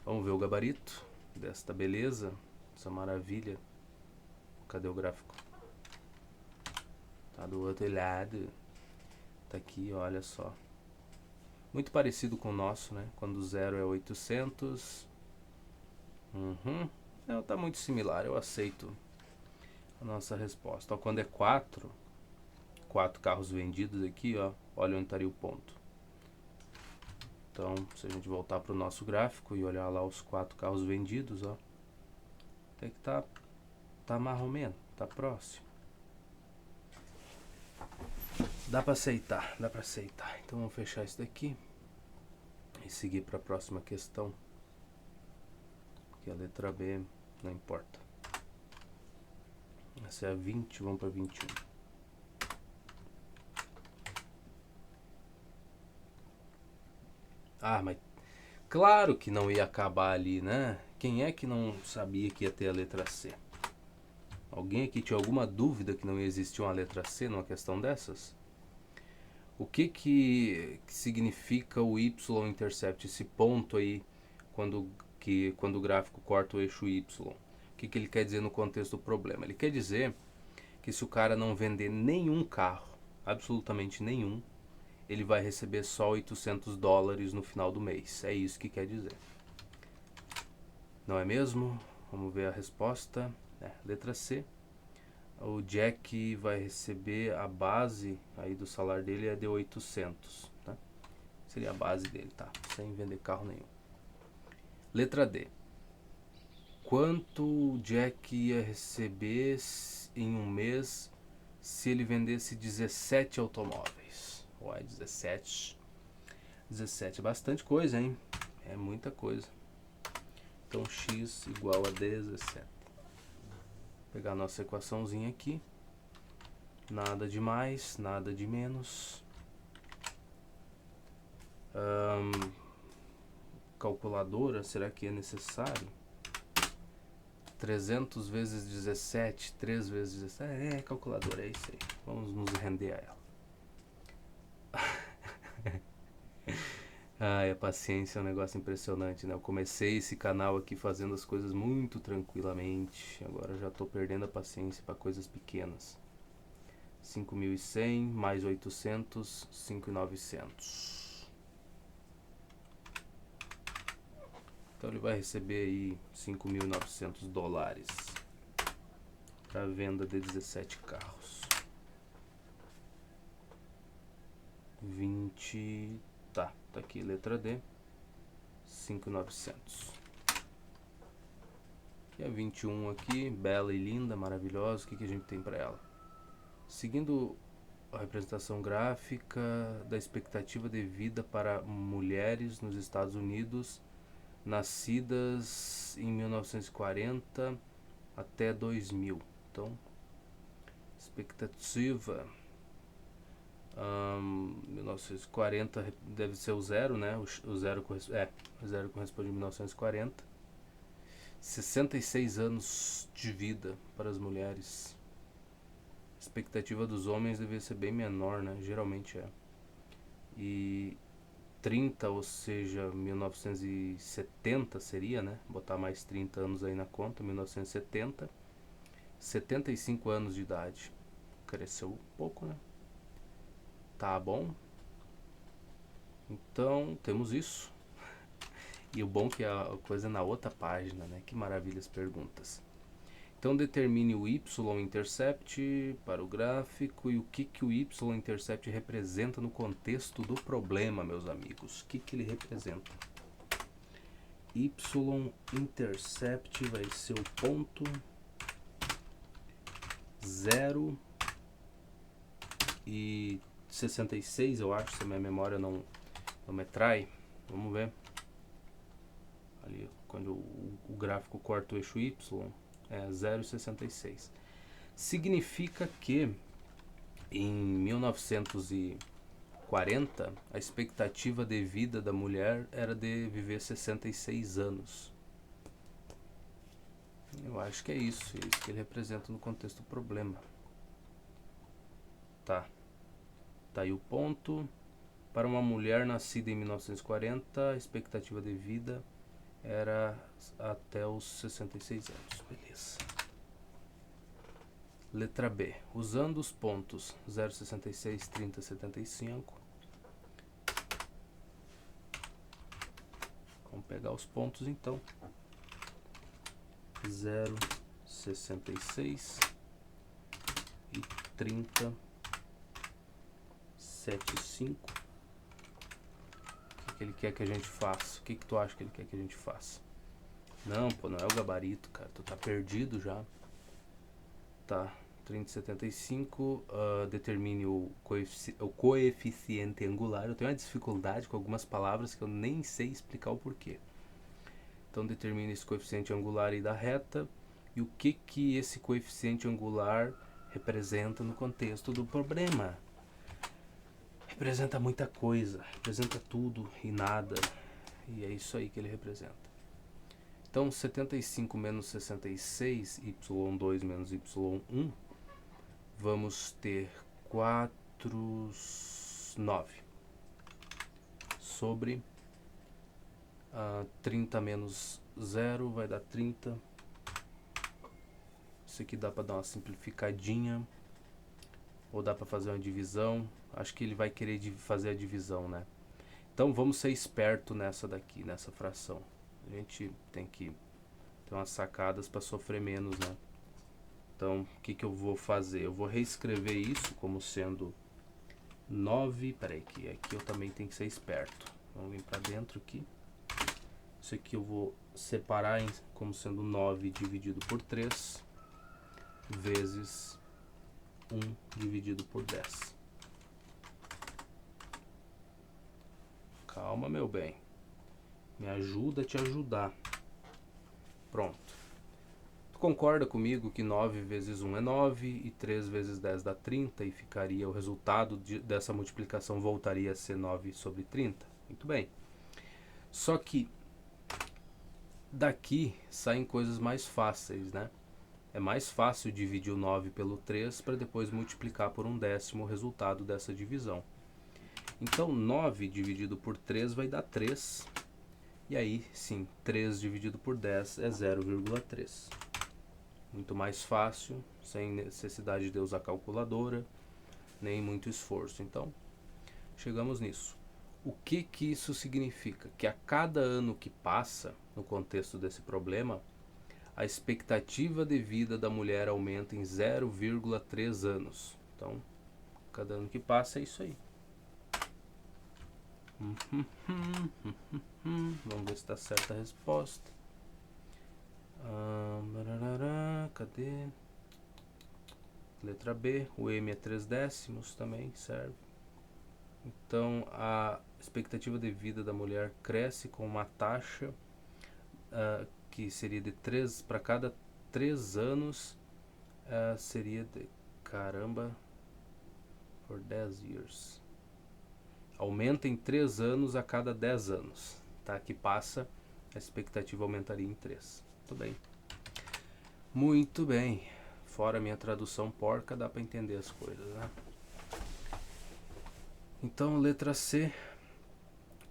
Vamos ver o gabarito desta beleza, essa maravilha. Cadê o gráfico? Tá do outro lado. Tá aqui, olha só. Muito parecido com o nosso, né? Quando o 0 é 800. Não, tá muito similar, eu aceito a nossa resposta. Ó, quando é 4 carros vendidos aqui, ó, olha onde estaria o ponto. Então, se a gente voltar para o nosso gráfico e olhar lá os 4 carros vendidos, ó, até que tá mais ou menos, tá próximo. Dá para aceitar, dá para aceitar. Então vamos fechar isso daqui e seguir para a próxima questão, que a letra B não importa. Essa é a 20, vamos para 21. Ah, mas claro que não ia acabar ali, né? Quem é que não sabia que ia ter a letra C? Alguém aqui tinha alguma dúvida que não ia existir uma letra C numa questão dessas? O que significa o y-intercept, esse ponto aí, quando o gráfico corta o eixo y? O que ele quer dizer no contexto do problema? Ele quer dizer que se o cara não vender nenhum carro, absolutamente nenhum, ele vai receber só $800 no final do mês. É isso que quer dizer. Não é mesmo? Vamos ver a resposta. Letra C. O Jack vai receber a base aí do salário dele é de 800, tá? Seria a base dele, tá? Sem vender carro nenhum. Letra D. Quanto o Jack ia receber em um mês se ele vendesse 17 automóveis? Uai, 17 é bastante coisa, hein? É muita coisa. Então x igual a 17. Vou pegar a nossa equaçãozinha aqui. Nada de mais, nada de menos. Calculadora, será que é necessário? 300 vezes 17, 3 vezes 17. Calculadora, é isso aí. Vamos nos render a ela. Ai, a paciência é um negócio impressionante, né? Eu comecei esse canal aqui fazendo as coisas muito tranquilamente. Agora já tô perdendo a paciência para coisas pequenas. 5.100 mais 800, 5.900. Então ele vai receber aí $5.900 para venda de 17 carros. 20, tá aqui, letra D, 5.900. E a 21 aqui, bela e linda, maravilhosa. O que a gente tem para ela? Seguindo a representação gráfica da expectativa de vida para mulheres nos Estados Unidos nascidas em 1940 até 2000. Então, expectativa 1940 deve ser o zero, né? O zero corresponde a 1940. 66 anos de vida para as mulheres. A expectativa dos homens deve ser bem menor, né? Geralmente é. E 30, ou seja, 1970 seria, né? Botar mais 30 anos aí na conta, 1970. 75 anos de idade. Cresceu um pouco, né? Tá bom. Então, temos isso. E o bom é que a coisa é na outra página, né? Que maravilha as perguntas. Então, determine o y-intercept para o gráfico e o que o y-intercept representa no contexto do problema, meus amigos. O que ele representa? Y-intercept vai ser o ponto 0 e 66, eu acho, se a minha memória não me trai. Vamos ver. Ali, quando o gráfico corta o eixo Y, é 0,66. Significa que em 1940 a expectativa de vida da mulher era de viver 66 anos. Eu acho que é isso que ele representa no contexto do problema. Tá aí o ponto. Para uma mulher nascida em 1940, a expectativa de vida era até os 66 anos. Beleza. Letra B. Usando os pontos 0,66, 30, 75. Vamos pegar os pontos então. 0,66 e 30, 75. O que ele quer que a gente faça? O que tu acha que ele quer que a gente faça? Não, pô, não é o gabarito, cara. Tu tá perdido já. Tá. 30,75. Determine o coeficiente angular. Eu tenho uma dificuldade com algumas palavras que eu nem sei explicar o porquê. Então determine esse coeficiente angular aí da reta e o que esse coeficiente angular representa no contexto do problema. Representa muita coisa, representa tudo e nada, e é isso aí que ele representa. Então 75 menos 66, y2 menos y1, vamos ter 4,9 sobre 30 menos 0 vai dar 30. Isso aqui dá para dar uma simplificadinha, ou dá para fazer uma divisão. Acho que ele vai querer fazer a divisão, né? Então vamos ser esperto nessa daqui, nessa fração. A gente tem que ter umas sacadas para sofrer menos, né? Então o que eu vou fazer? Eu vou reescrever isso como sendo 9. Peraí, que aqui eu também tenho que ser esperto. Vamos vir para dentro aqui. Isso aqui eu vou separar como sendo 9 dividido por 3 vezes 1 dividido por 10. Calma, meu bem. Me ajuda a te ajudar. Pronto. Tu concorda comigo que 9 vezes 1 é 9 e 3 vezes 10 dá 30 e ficaria o resultado dessa multiplicação voltaria a ser 9 sobre 30? Muito bem. Só que daqui saem coisas mais fáceis, né? É mais fácil dividir o 9 pelo 3 para depois multiplicar por 1/10 o resultado dessa divisão. Então 9 dividido por 3 vai dar 3. E aí sim, 3 dividido por 10 é 0,3. Muito mais fácil, sem necessidade de usar calculadora, nem muito esforço. Então chegamos nisso. O que isso significa? Que a cada ano que passa, no contexto desse problema, a expectativa de vida da mulher aumenta em 0,3 anos. Então, cada ano que passa é isso aí. Vamos ver se está certa a resposta. Cadê? Letra B. O M é 3/10 também serve. Então, a expectativa de vida da mulher cresce com uma taxa que seria de 3 para cada 3 anos. Seria de, caramba, for 10 years. Aumenta em 3 anos a cada 10 anos. Tá? Que passa, a expectativa aumentaria em 3. Muito bem. Muito bem. Fora a minha tradução porca, dá para entender as coisas, né? Então, letra C.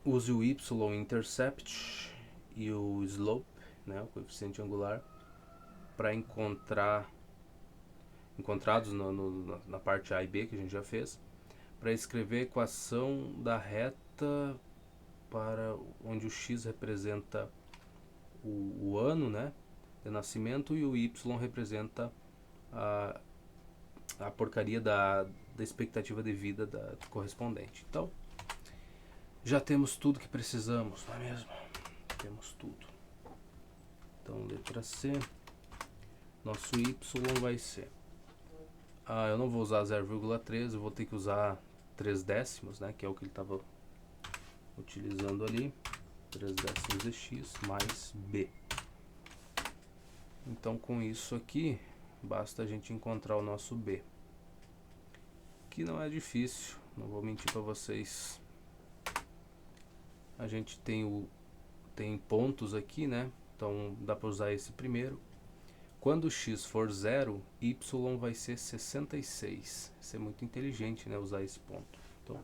Use o y-intercept e o slope, né, o coeficiente angular, para encontrados na parte A e B que a gente já fez, para escrever a equação da reta representa para onde o X representa o ano, né, de nascimento, e o Y representa a porcaria da expectativa de vida da correspondente. Então, já temos tudo que precisamos, não é mesmo? Temos tudo. Então, letra C, nosso Y vai ser... eu não vou usar 0,3, eu vou ter que usar 3 décimos, né, que é o que ele estava utilizando ali. 3 décimos de x mais b. Então, com isso aqui, basta a gente encontrar o nosso b, que não é difícil, não vou mentir para vocês. A gente tem pontos aqui, né? Então dá para usar esse primeiro. Quando x for 0, y vai ser 66. Isso é muito inteligente, né? Usar esse ponto. Então,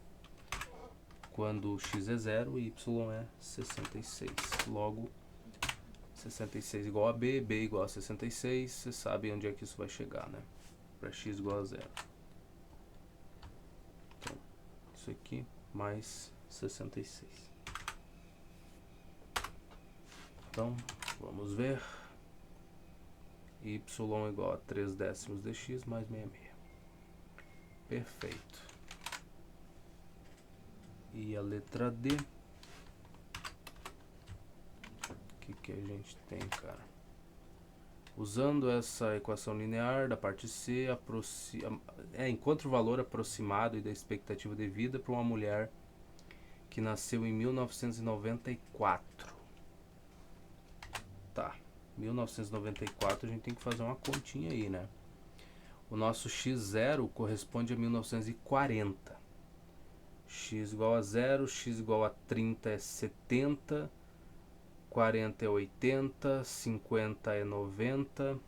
quando x é 0, y é 66. Logo, 66 igual a b, b igual a 66. Você sabe onde é que isso vai chegar, né? Para x igual a 0. Então, isso aqui mais 66. Então, vamos ver. Y igual a 3 décimos de x mais 66. Perfeito. E a letra D. O que a gente tem, cara? Usando essa equação linear da parte C, encontra o valor aproximado e da expectativa de vida para uma mulher que nasceu em 1994. Tá, 1994 a gente tem que fazer uma continha aí, né? O nosso x0 corresponde a 1940. X igual a 0, x igual a 30 é 70, 40 é 80, 50 é 90,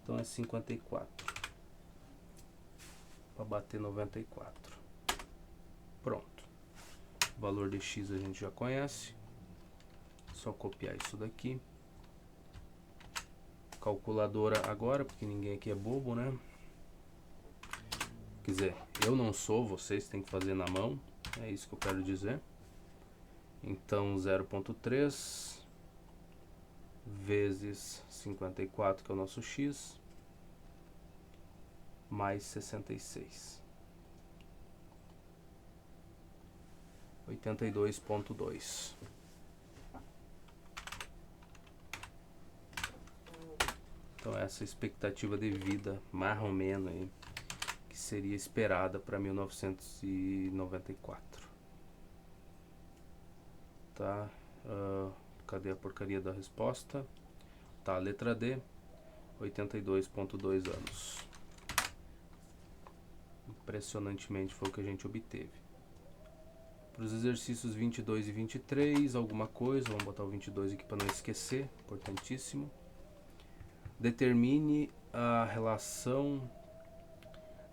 então é 54. Para bater 94. Pronto. O valor de x a gente já conhece. Só copiar isso daqui. Calculadora agora, porque ninguém aqui é bobo, né? Quer dizer, eu não sou, vocês têm que fazer na mão. É isso que eu quero dizer. Então, 0,3 vezes 54, que é o nosso x, mais 66. 82,2. Então essa expectativa de vida, mais ou menos, aí, que seria esperada para 1994. Tá? Cadê a porcaria da resposta? Tá, letra D, 82,2 anos. Impressionantemente foi o que a gente obteve. Para os exercícios 22 e 23, alguma coisa, vamos botar o 22 aqui para não esquecer, importantíssimo. Determine a relação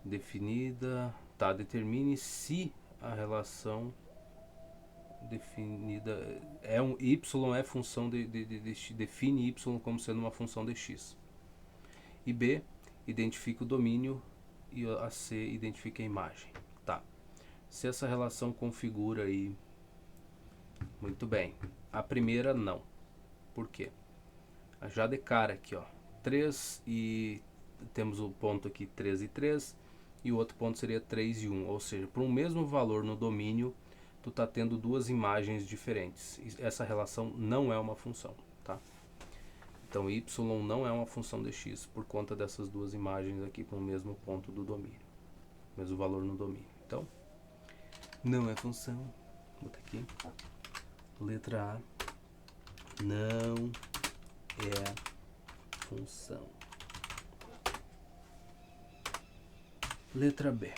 definida, tá, determine se a relação definida é y é função define y como sendo uma função de x. E B, identifique o domínio, e a C, identifique a imagem. Tá. Se essa relação configura aí, muito bem. A primeira não. Por quê? Já de cara aqui, ó, 3 e temos o ponto aqui 3 e 3 e o outro ponto seria 3 e 1, ou seja, para um mesmo valor no domínio tu tá tendo duas imagens diferentes. Essa relação não é uma função, tá? Então y não é uma função de x por conta dessas duas imagens aqui com o mesmo ponto do domínio, mesmo valor no domínio. Então não é função. Vou botar aqui, letra A, não é função. Letra B,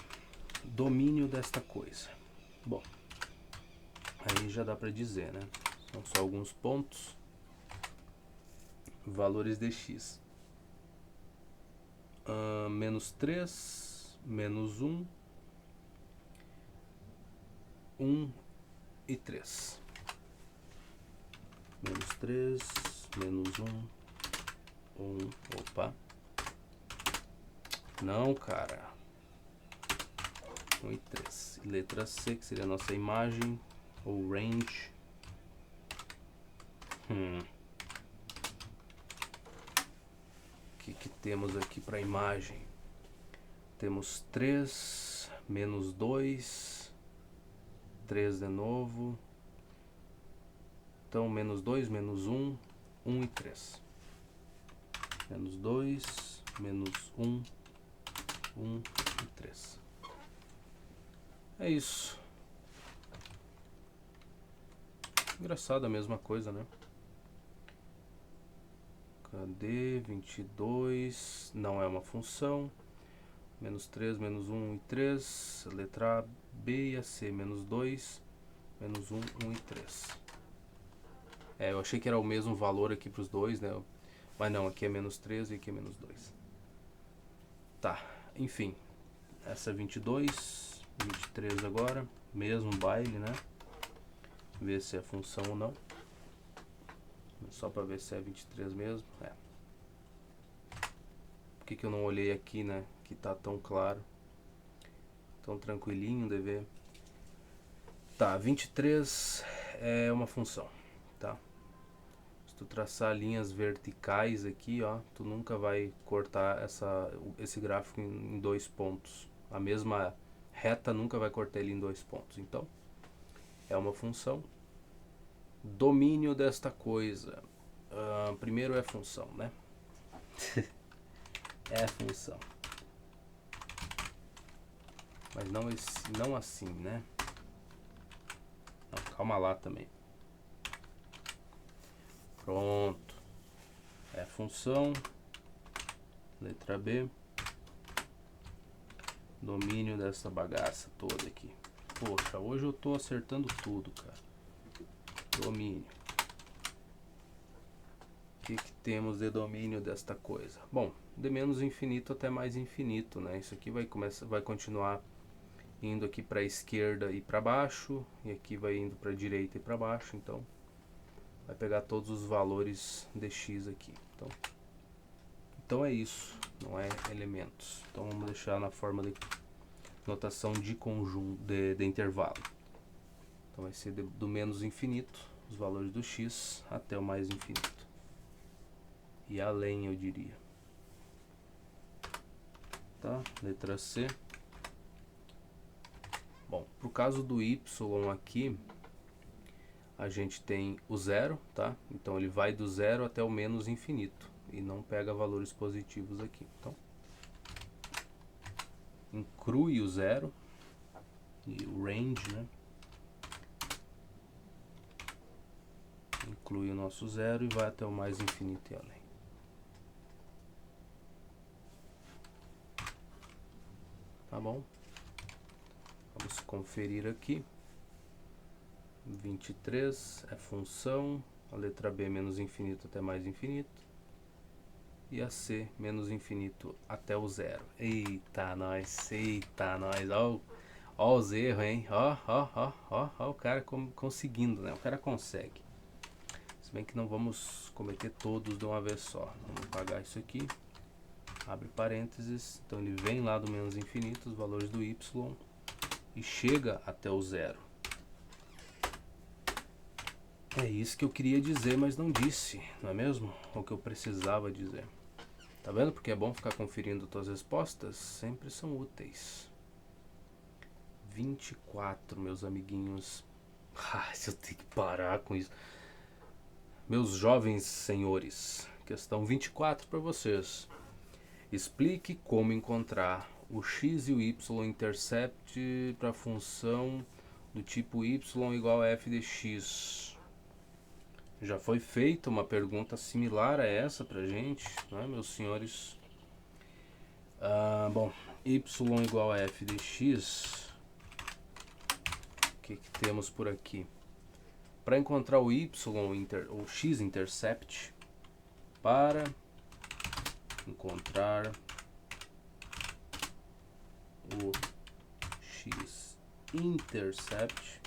domínio desta coisa. Bom, aí já dá para dizer, né? São só alguns pontos. Valores de x. Menos 3, menos 1, 1 e 3. Menos 3, menos 1, 1, opa. Não, cara. 1 e 3. Letra C, que seria a nossa imagem. ou range. O que temos aqui para a imagem? Temos 3, menos 2, 3 de novo. Então, menos 2, menos 1, 1 e 3. Menos 2, menos 1, 1 e 3. É isso. Engraçado, a mesma coisa, né? Cadê? 22. Não é uma função. Menos 3, menos 1 e 3. A letra A, B e a C. Menos 2, menos 1, 1 e 3. Eu achei que era o mesmo valor aqui para os dois, né? Mas não, aqui é menos 3 e aqui é menos 2. Tá, enfim. Essa é 22, 23 agora. Mesmo baile, né? Ver se é função ou não. Só para ver se é 23 mesmo. Por que eu não olhei aqui, né? Que tá tão claro. Tão tranquilinho de ver. Tá, 23 é uma função, tá? Se tu traçar linhas verticais aqui, ó, tu nunca vai cortar esse gráfico em 2 pontos. A mesma reta nunca vai cortar ele em 2 pontos. Então, é uma função. Domínio desta coisa. Primeiro é função, né? É função. Mas não assim, né? Não, calma lá também. Pronto. É função. Letra B. Domínio dessa bagaça toda aqui. Poxa, hoje eu tô acertando tudo, cara. Domínio. O que temos de domínio desta coisa? Bom, de menos infinito até mais infinito, né? Isso aqui vai continuar indo aqui para a esquerda e para baixo, e aqui vai indo para a direita e para baixo, então vai pegar todos os valores de x aqui. Então é isso, não é elementos. Então vamos deixar na forma de notação de conjunto, de intervalo. Então vai ser do menos infinito, os valores do x, até o mais infinito. E além, eu diria. Tá? Letra C. Bom, pro caso do y aqui, a gente tem o zero, tá? Então ele vai do zero até o menos infinito e não pega valores positivos aqui. Então, inclui o zero e o range, né? Inclui o nosso zero e vai até o mais infinito e além. Tá bom? Vamos conferir aqui. 23 é função, a letra B menos infinito até mais infinito e a C menos infinito até o zero. Eita nós, ó os erros, hein? Ó o cara conseguindo, né? O cara consegue. Se bem que não vamos cometer todos de uma vez só. Vamos apagar isso aqui. Abre parênteses. Então ele vem lá do menos infinito, os valores do y, e chega até o zero. É isso que eu queria dizer, mas não disse, não é mesmo? O que eu precisava dizer. Tá vendo porque é bom ficar conferindo tuas respostas? Sempre são úteis. 24, meus amiguinhos. Se eu tenho que parar com isso. Meus jovens senhores, questão 24 para vocês. Explique como encontrar o x e o y-intercept para a função do tipo y igual a f de x. Já foi feita uma pergunta similar a essa pra gente, né, meus senhores? Bom, y igual a f de x. O que temos por aqui? Para encontrar o o x-intercept, para encontrar o x-intercept,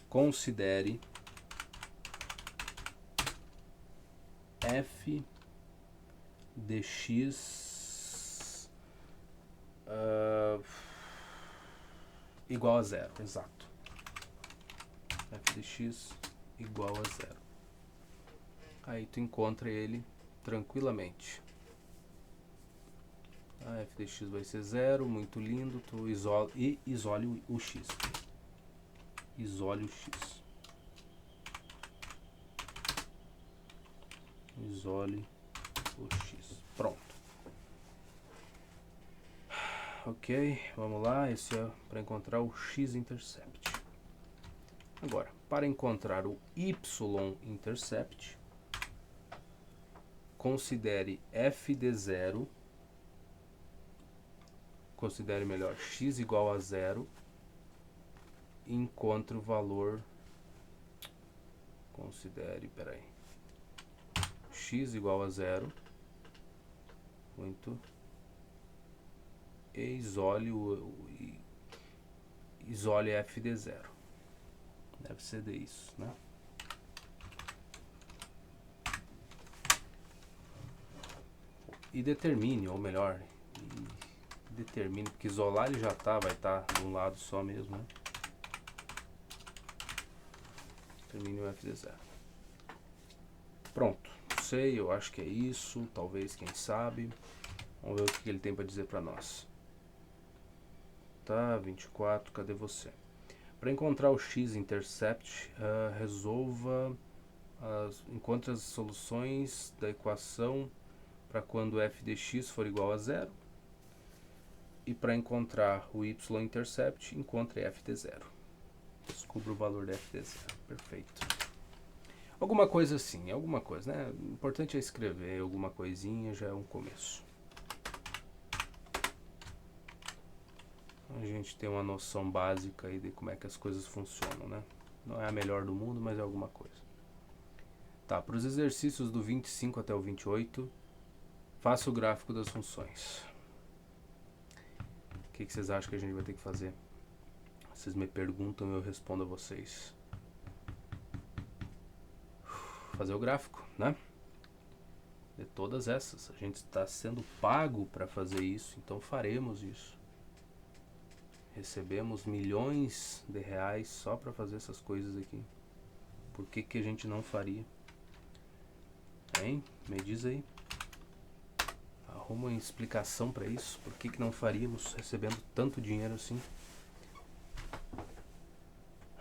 considere f de x igual a zero, exato. F de x igual a zero. Aí tu encontra ele tranquilamente. A f de x vai ser zero, muito lindo. Tu isole o x. Isole o x. Isole o x. Pronto. Ok, vamos lá. Esse é para encontrar o x-intercept. Agora, para encontrar o y-intercept, considere f de zero, considere melhor x igual a zero, e encontre o valor, considere, peraí, x igual a zero, muito, e isole f de zero. Deve ser de isso, né? E determine, ou melhor, determine, porque isolar ele já tá, vai estar de um lado só mesmo, né? Determine o f de zero. Pronto, não sei, eu acho que é isso, talvez, quem sabe. Vamos ver o que ele tem para dizer para nós. Tá, 24, cadê você? Para encontrar o x-intercept, encontre as soluções da equação para quando f de x for igual a zero. E para encontrar o y-intercept, encontre f de zero. Descubra o valor de f de zero. Perfeito. Alguma coisa assim, alguma coisa, né? O importante é escrever alguma coisinha, já é um começo. A gente tem uma noção básica aí de como é que as coisas funcionam, né? Não é a melhor do mundo, mas é alguma coisa. Tá, para os exercícios do 25 até o 28, faça o gráfico das funções. O que vocês acham que a gente vai ter que fazer? Vocês me perguntam e eu respondo a vocês. Fazer o gráfico, né? De todas essas. A gente está sendo pago para fazer isso, então faremos isso. Recebemos milhões de reais só para fazer essas coisas aqui. Por que que a gente não faria? Hein? Me diz aí. Arruma uma explicação para isso. Por que que não faríamos recebendo tanto dinheiro assim?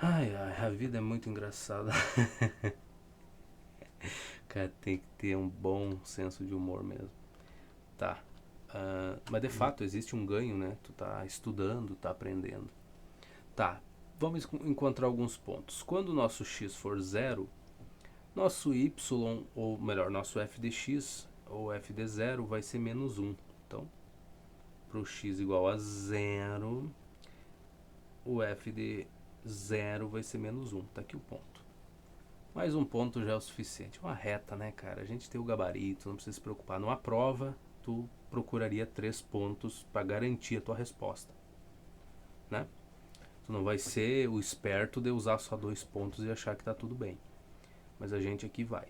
Ai, ai, a vida é muito engraçada. Cara, tem que ter um bom senso de humor mesmo. Tá. Mas de fato existe um ganho, né? Tu tá estudando, tá aprendendo. Tá. Vamos encontrar alguns pontos. Quando o nosso x for zero, nosso y, ou melhor, nosso f de x, ou f de zero, vai ser menos 1. Então, para o x igual a zero, o f de zero vai ser menos 1. Tá aqui o ponto. Mais um ponto já é o suficiente. Uma reta, né, cara? A gente tem o gabarito, não precisa se preocupar. Numa prova, tu procuraria 3 pontos para garantir a tua resposta, né? Tu não vai ser o esperto de usar só 2 pontos e achar que tá tudo bem. Mas a gente aqui vai.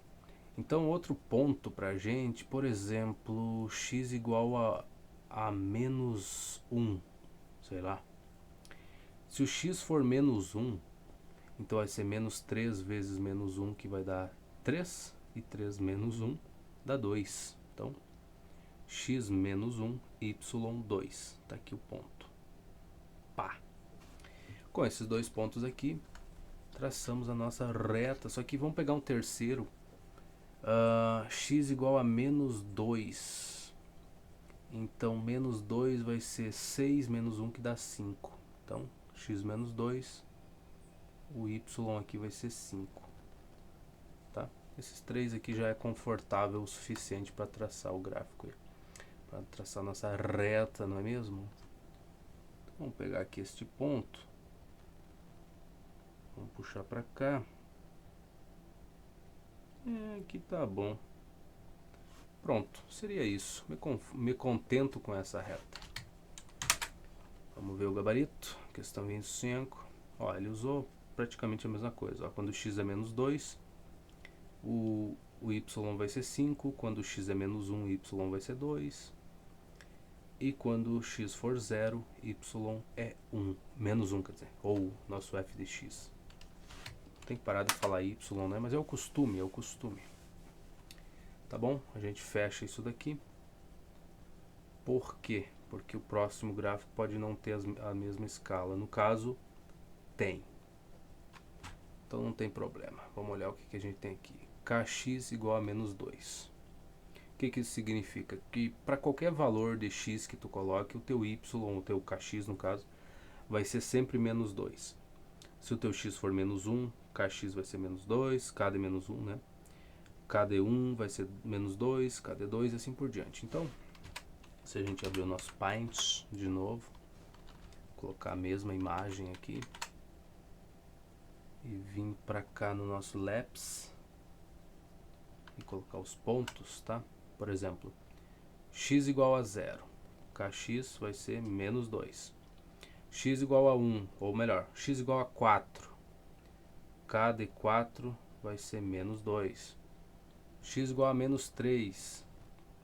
Então, outro ponto pra gente, por exemplo, x igual a menos 1, sei lá. Se o x for menos 1, então vai ser menos 3 vezes menos 1, que vai dar 3, e 3 menos 1 dá 2. Então, x menos 1, y2. Tá aqui o ponto. Pá. Com esses 2 pontos aqui, traçamos a nossa reta. Só que vamos pegar um terceiro. X igual a menos 2. Então, menos 2 vai ser 6 menos 1, que dá 5. Então, x menos 2, o y aqui vai ser 5. Tá? Esses 3 aqui já é confortável o suficiente para traçar o gráfico. Para traçar nossa reta, não é mesmo? Então, vamos pegar aqui este ponto. Vamos puxar para cá. Aqui tá bom. Pronto, seria isso. Me contento com essa reta. Vamos ver o gabarito. Questão 25. Ó, ele usou praticamente a mesma coisa. Ó, quando x é menos 2, o y vai ser 5. Quando x é menos 1, o y vai ser 2. E quando x for 0, y é 1. Menos 1, quer dizer. Ou nosso f de x. Tem que parar de falar y, né? Mas é o costume, é o costume. Tá bom? A gente fecha isso daqui. Por quê? Porque o próximo gráfico pode não ter a mesma escala. No caso, tem. Então não tem problema. Vamos olhar o que a gente tem aqui. Kx igual a menos 2. O que isso significa? Que para qualquer valor de x que tu coloque, o teu y, o teu kx no caso, vai ser sempre menos 2. Se o teu x for menos 1, kx vai ser menos 2, k de menos 1, né? K de 1 vai ser menos 2, k de 2 e assim por diante. Então, se a gente abrir o nosso Paint de novo, colocar a mesma imagem aqui e vir para cá no nosso Labs e colocar os pontos, tá? Por exemplo, x igual a 0, kx vai ser menos 2. X igual a 1, ou melhor, x igual a 4, k de 4 vai ser menos 2. X igual a menos 3,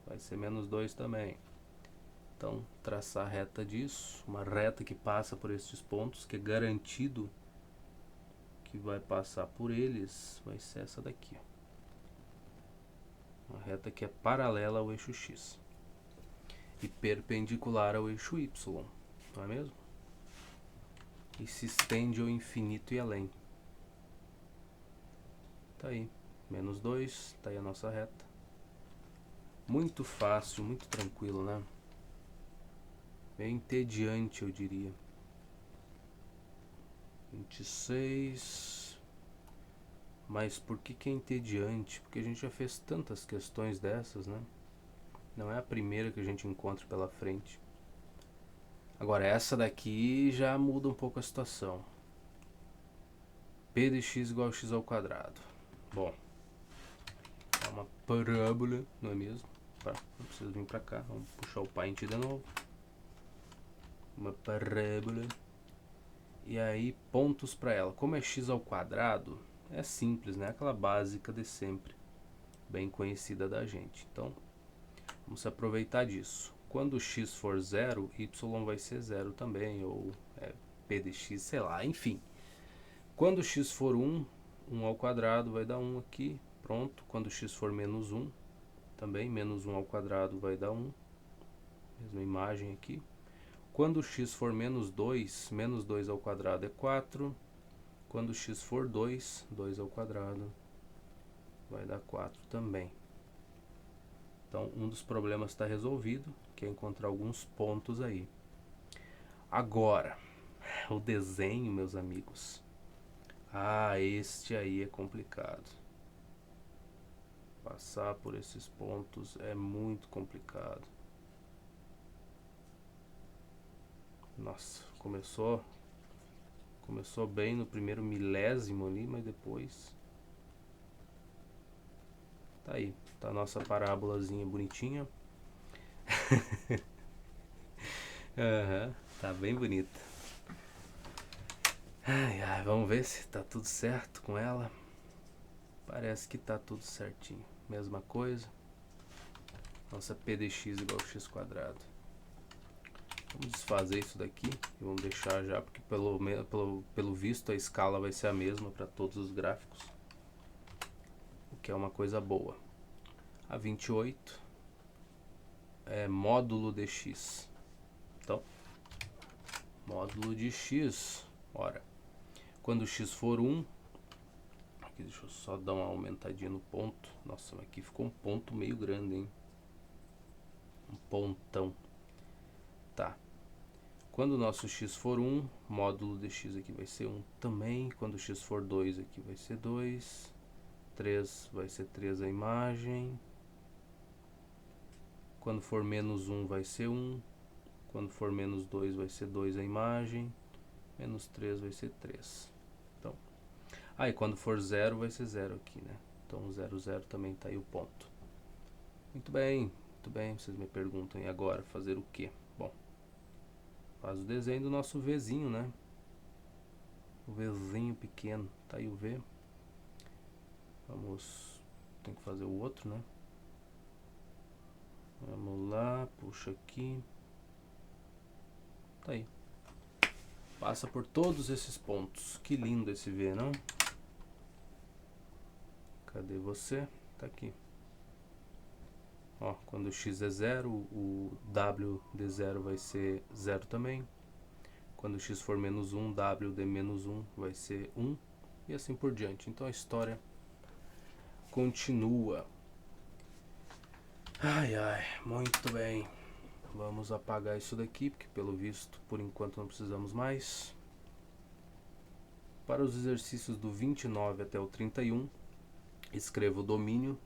vai ser menos 2 também. Então, traçar a reta disso, uma reta que passa por esses pontos, que é garantido que vai passar por eles, vai ser essa daqui. Uma reta que é paralela ao eixo X e perpendicular ao eixo Y, não é mesmo? E se estende ao infinito e além. Tá aí, menos 2, tá aí a nossa reta. Muito fácil, muito tranquilo, né? Bem entediante, eu diria. 26. Mas por que é entediante? Porque a gente já fez tantas questões dessas, né? Não é a primeira que a gente encontra pela frente. Agora essa daqui já muda um pouco a situação. P de x igual a x ao quadrado. Bom, é uma parábola, não é mesmo? Não precisa vir pra cá, vamos puxar o Paint de novo. Uma parábola. E aí pontos para ela. Como é x ao quadrado, é simples, né? Aquela básica de sempre, bem conhecida da gente. Então, vamos se aproveitar disso. Quando x for 0, y vai ser 0 também, ou p de x, sei lá, enfim. Quando x for 1, 1 ao quadrado vai dar 1 aqui, pronto. Quando x for menos 1, também menos 1 ao quadrado vai dar 1. Mesma imagem aqui. Quando x for menos 2, menos 2 ao quadrado é 4. Quando x for 2, 2 ao quadrado vai dar 4 também. Então, um dos problemas está resolvido, que é encontrar alguns pontos aí. Agora, o desenho, meus amigos. Ah, este aí é complicado. Passar por esses pontos é muito complicado. Nossa, começou bem no primeiro milésimo ali, mas depois... Tá aí, tá a nossa parábolazinha bonitinha. Uhum, tá bem bonita. Ai, ai, vamos ver se tá tudo certo com ela. Parece que tá tudo certinho. Mesma coisa. Nossa P de x igual a x quadrado. Vamos desfazer isso daqui e vamos deixar já, porque pelo visto a escala vai ser a mesma para todos os gráficos, o que é uma coisa boa. A 28 é módulo de x. Então, módulo de x, ora, quando x for 1, aqui deixa eu só dar uma aumentadinha no ponto. Nossa, mas aqui ficou um ponto meio grande, hein? Um pontão. Tá. Quando o nosso x for 1, módulo de x aqui vai ser 1 também. Quando x for 2, aqui vai ser 2. 3 vai ser 3 a imagem. Quando for menos 1 vai ser 1. Quando for menos 2 vai ser 2 a imagem. Menos 3 vai ser 3. Então, e quando for 0 vai ser 0 aqui, né? Então 0, 0 também está aí o ponto. Muito bem, muito bem. Vocês me perguntam, e agora fazer o quê? Bom, faz o desenho do nosso Vzinho, né? O Vzinho pequeno. Tá aí o V. Vamos... Tem que fazer o outro, né? Vamos lá, puxa aqui. Tá aí. Passa por todos esses pontos. Que lindo esse V, não? Cadê você? Tá aqui. Ó, quando o x é 0, o w de 0 vai ser 0 também. Quando o x for menos 1, w de menos 1 vai ser 1. E assim por diante. Então a história continua. Ai, ai, muito bem. Vamos apagar isso daqui, porque pelo visto, por enquanto não precisamos mais. Para os exercícios do 29 até o 31, escreva o domínio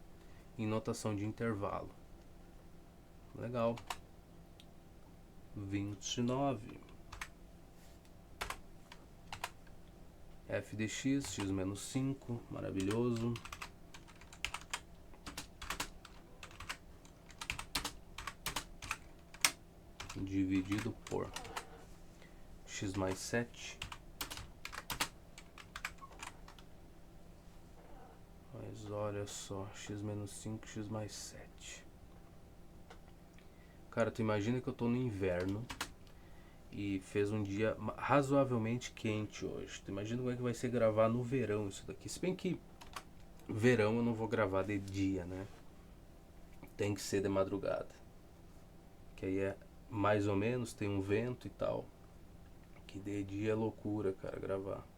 em notação de intervalo. Legal. 29. F de x, x menos 5, maravilhoso. Dividido por x mais 7. Mas olha só, x menos 5, x mais 7. Cara, tu imagina que eu tô no inverno e fez um dia razoavelmente quente hoje. Tu imagina como é que vai ser gravar no verão isso daqui. Se bem que verão eu não vou gravar de dia, né? Tem que ser de madrugada. Que aí é mais ou menos, tem um vento e tal. Que de dia é loucura, cara, gravar.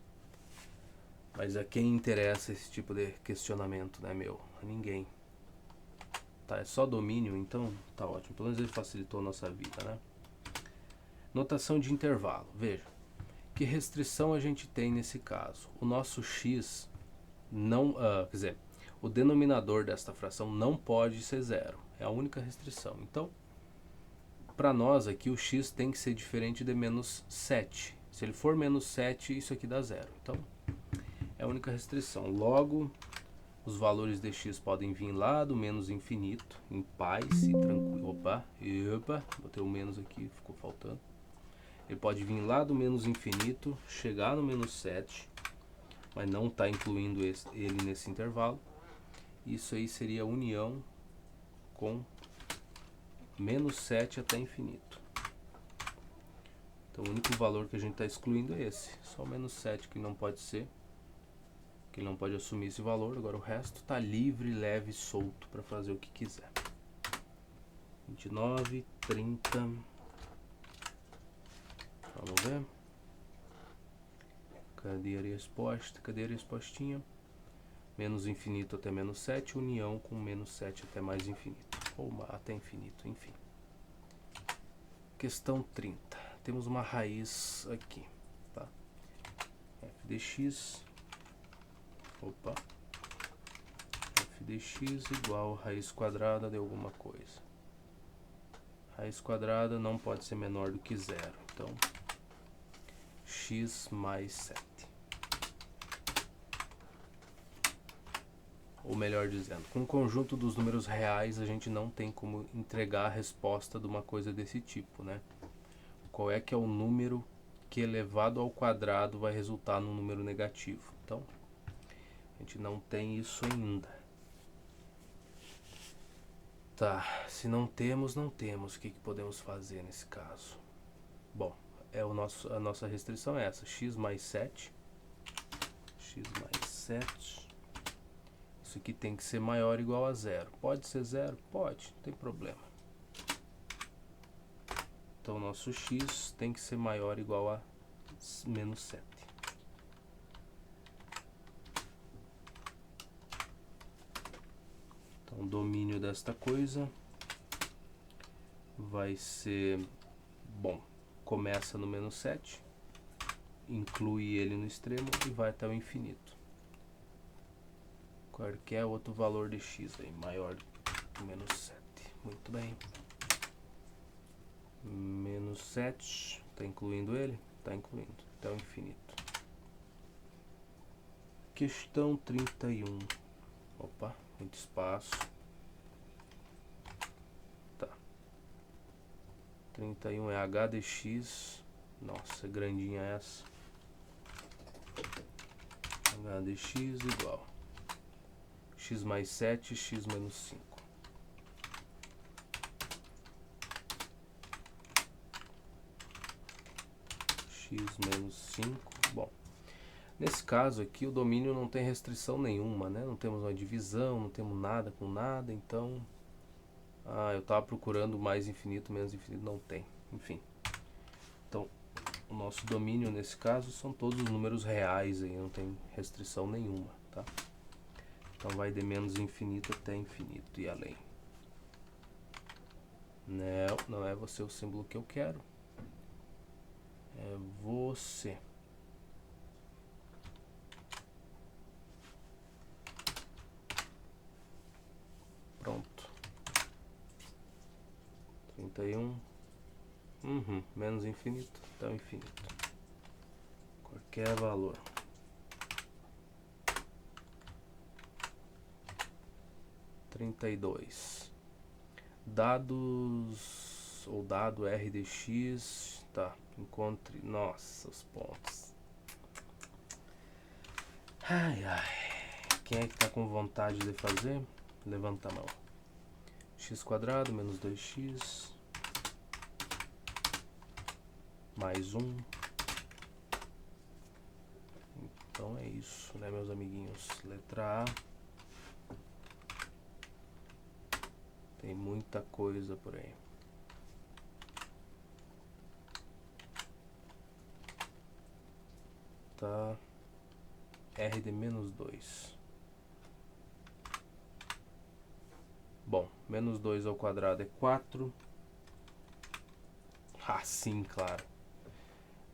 Mas a quem interessa esse tipo de questionamento, né, meu? A ninguém. Tá, é só domínio, então tá ótimo. Pelo menos ele facilitou a nossa vida, né? Notação de intervalo. Veja, que restrição a gente tem nesse caso? O nosso x não... quer dizer, o denominador desta fração não pode ser zero. É a única restrição. Então, para nós aqui, o x tem que ser diferente de menos 7. Se ele for menos 7, isso aqui dá zero. Então, é a única restrição. Logo, os valores de x podem vir lá do menos infinito, em paz e tranquilo. Opa, botei o menos aqui, ficou faltando. Ele pode vir lá do menos infinito, chegar no menos 7, mas não está incluindo ele nesse intervalo. Isso aí seria a união com menos 7 até infinito. Então o único valor que a gente está excluindo é esse, só o menos 7 que não pode ser. Que ele não pode assumir esse valor, agora o resto está livre, leve, solto para fazer o que quiser. 29, 30. Vamos ver. Cadê a resposta? Cadê a respostinha? Menos infinito até menos 7, união com menos 7 até mais infinito. Ou até infinito, enfim. Questão 30. Temos uma raiz aqui, tá? F de x. Opa, f de x igual a raiz quadrada de alguma coisa. Raiz quadrada não pode ser menor do que zero. Então, x mais 7. Ou melhor dizendo, com o conjunto dos números reais, a gente não tem como entregar a resposta de uma coisa desse tipo, né? Qual é que é o número que elevado ao quadrado vai resultar num número negativo? Então, a gente não tem isso ainda. Tá, se não temos, não temos. O que podemos fazer nesse caso? Bom, a nossa restrição é essa. X mais 7. X mais 7. Isso aqui tem que ser maior ou igual a zero. Pode ser zero? Pode, não tem problema. Então, o nosso x tem que ser maior ou igual a menos 7. Então, o domínio desta coisa vai ser, bom, começa no menos 7, inclui ele no extremo e vai até o infinito. Qualquer outro valor de x aí, maior que menos 7. Muito bem. Menos 7, está incluindo ele? Está incluindo, até o infinito. Questão 31. Opa, muito espaço. Tá. 31 é h de x. Nossa, grandinha essa. H de x igual x mais 7, x menos 5. x menos 5. Bom, nesse caso aqui o domínio não tem restrição nenhuma, né? Não temos uma divisão, não temos nada com nada, então... eu estava procurando mais infinito, menos infinito, não tem. Enfim. Então, o nosso domínio nesse caso são todos os números reais aí, não tem restrição nenhuma, tá? Então vai de menos infinito até infinito e além. Não é você o símbolo que eu quero. É você. Pronto. 31. Menos infinito até o infinito. Qualquer valor. 32. Dados ou dado R de x, tá, encontre, nossa, os pontos. Quem é que tá com vontade de fazer? Levanta a mão. X quadrado menos 2x mais 1. Então é isso, né, meus amiguinhos? Letra A. Tem muita coisa por aí. Tá. R de menos 2. Bom, menos 2 ao quadrado é 4. Sim, claro.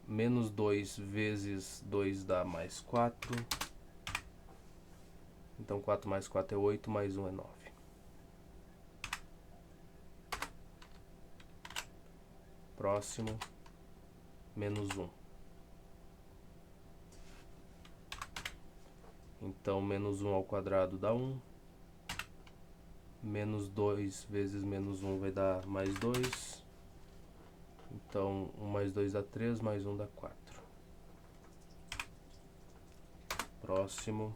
Menos 2 vezes 2 dá mais 4. Então 4 mais 4 é 8, mais 1 é 9. Próximo, menos 1. Então, menos 1 ao quadrado dá 1. Menos 2 vezes menos 1 vai dar mais 2. Então, 1 mais 2 dá 3, mais 1 dá 4. Próximo,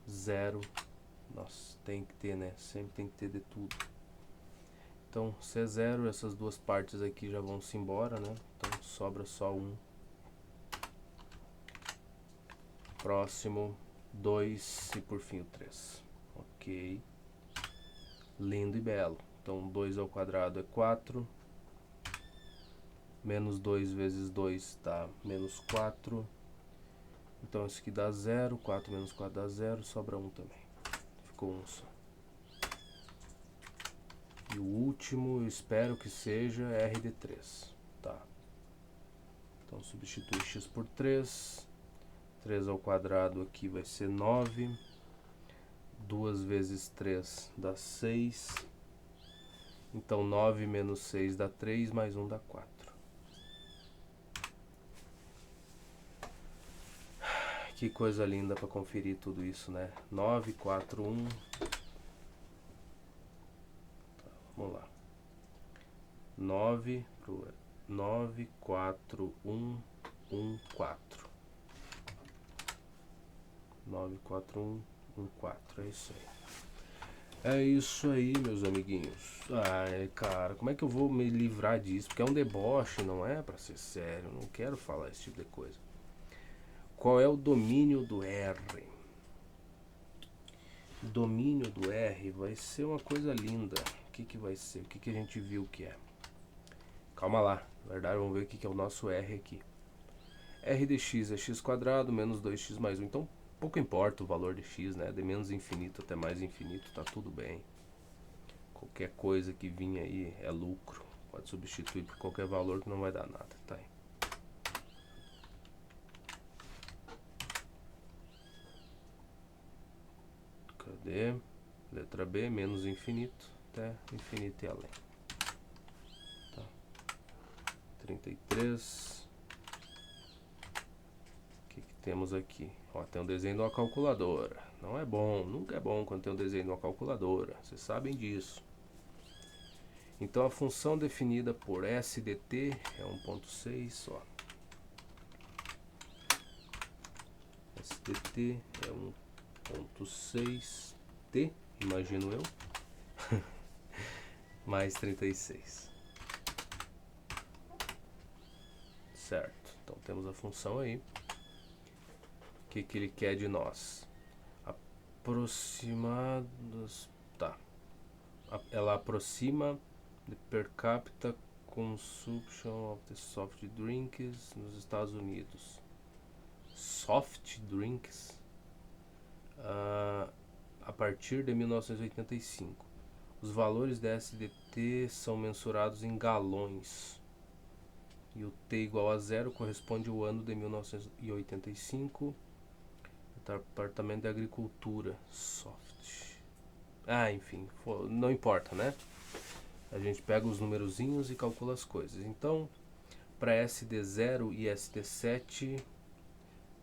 0. Nossa, tem que ter, né? Sempre tem que ter de tudo. Então, se é 0, essas duas partes aqui já vão se embora, né? Então, sobra só 1. Próximo, 2 e por fim o 3. Ok. Lindo e belo. Então, 2 ao quadrado é 4. Menos 2 vezes 2 dá menos 4. Então, isso aqui dá 0. 4 menos 4 dá 0. Sobra 1 também. Ficou 1 só. E o último, eu espero que seja R de 3. Tá. Então, substitui x por 3. 3 ao quadrado aqui vai ser 9. 2 vezes 3 dá 6. Então 9 menos 6 dá 3, mais 1 dá 4. Que coisa linda para conferir tudo isso, né? 9, 4, 1. Tá, vamos lá. 9, 4, 1, 1, 4. 9, 4, 1, 1, 4. É isso aí. É isso aí, meus amiguinhos. Cara, como é que eu vou me livrar disso? Porque é um deboche, não é? Pra ser sério, não quero falar esse tipo de coisa. Qual é o domínio do R? O domínio do R vai ser uma coisa linda. O que vai ser? O que a gente viu que é? Calma lá, na verdade vamos ver o que é o nosso R aqui. R de x é x quadrado menos 2x mais 1. Então pouco importa o valor de x, né? De menos infinito até mais infinito, tá tudo bem. Qualquer coisa que vinha aí é lucro. Pode substituir por qualquer valor que não vai dar nada, tá aí. Cadê? Letra B, menos infinito até infinito e além. Tá. 33. O que temos aqui? Ó, tem um desenho de uma calculadora. Não é bom, nunca é bom quando tem um desenho de uma calculadora. Vocês sabem disso. Então a função definida por S de t é 1.6, ó. S de t é 1.6t, imagino eu, mais 36. Certo, então temos a função aí. O que ele quer de nós? Aproximados. Tá. Ela aproxima the per capita consumption of the soft drinks nos Estados Unidos. Soft drinks? A partir de 1985. Os valores da SDT são mensurados em galões. E o T igual a 0 corresponde ao ano de 1985. Departamento de Agricultura. Soft. Enfim, não importa, né? A gente pega os numerozinhos e calcula as coisas. Então, para SD0 e SD7,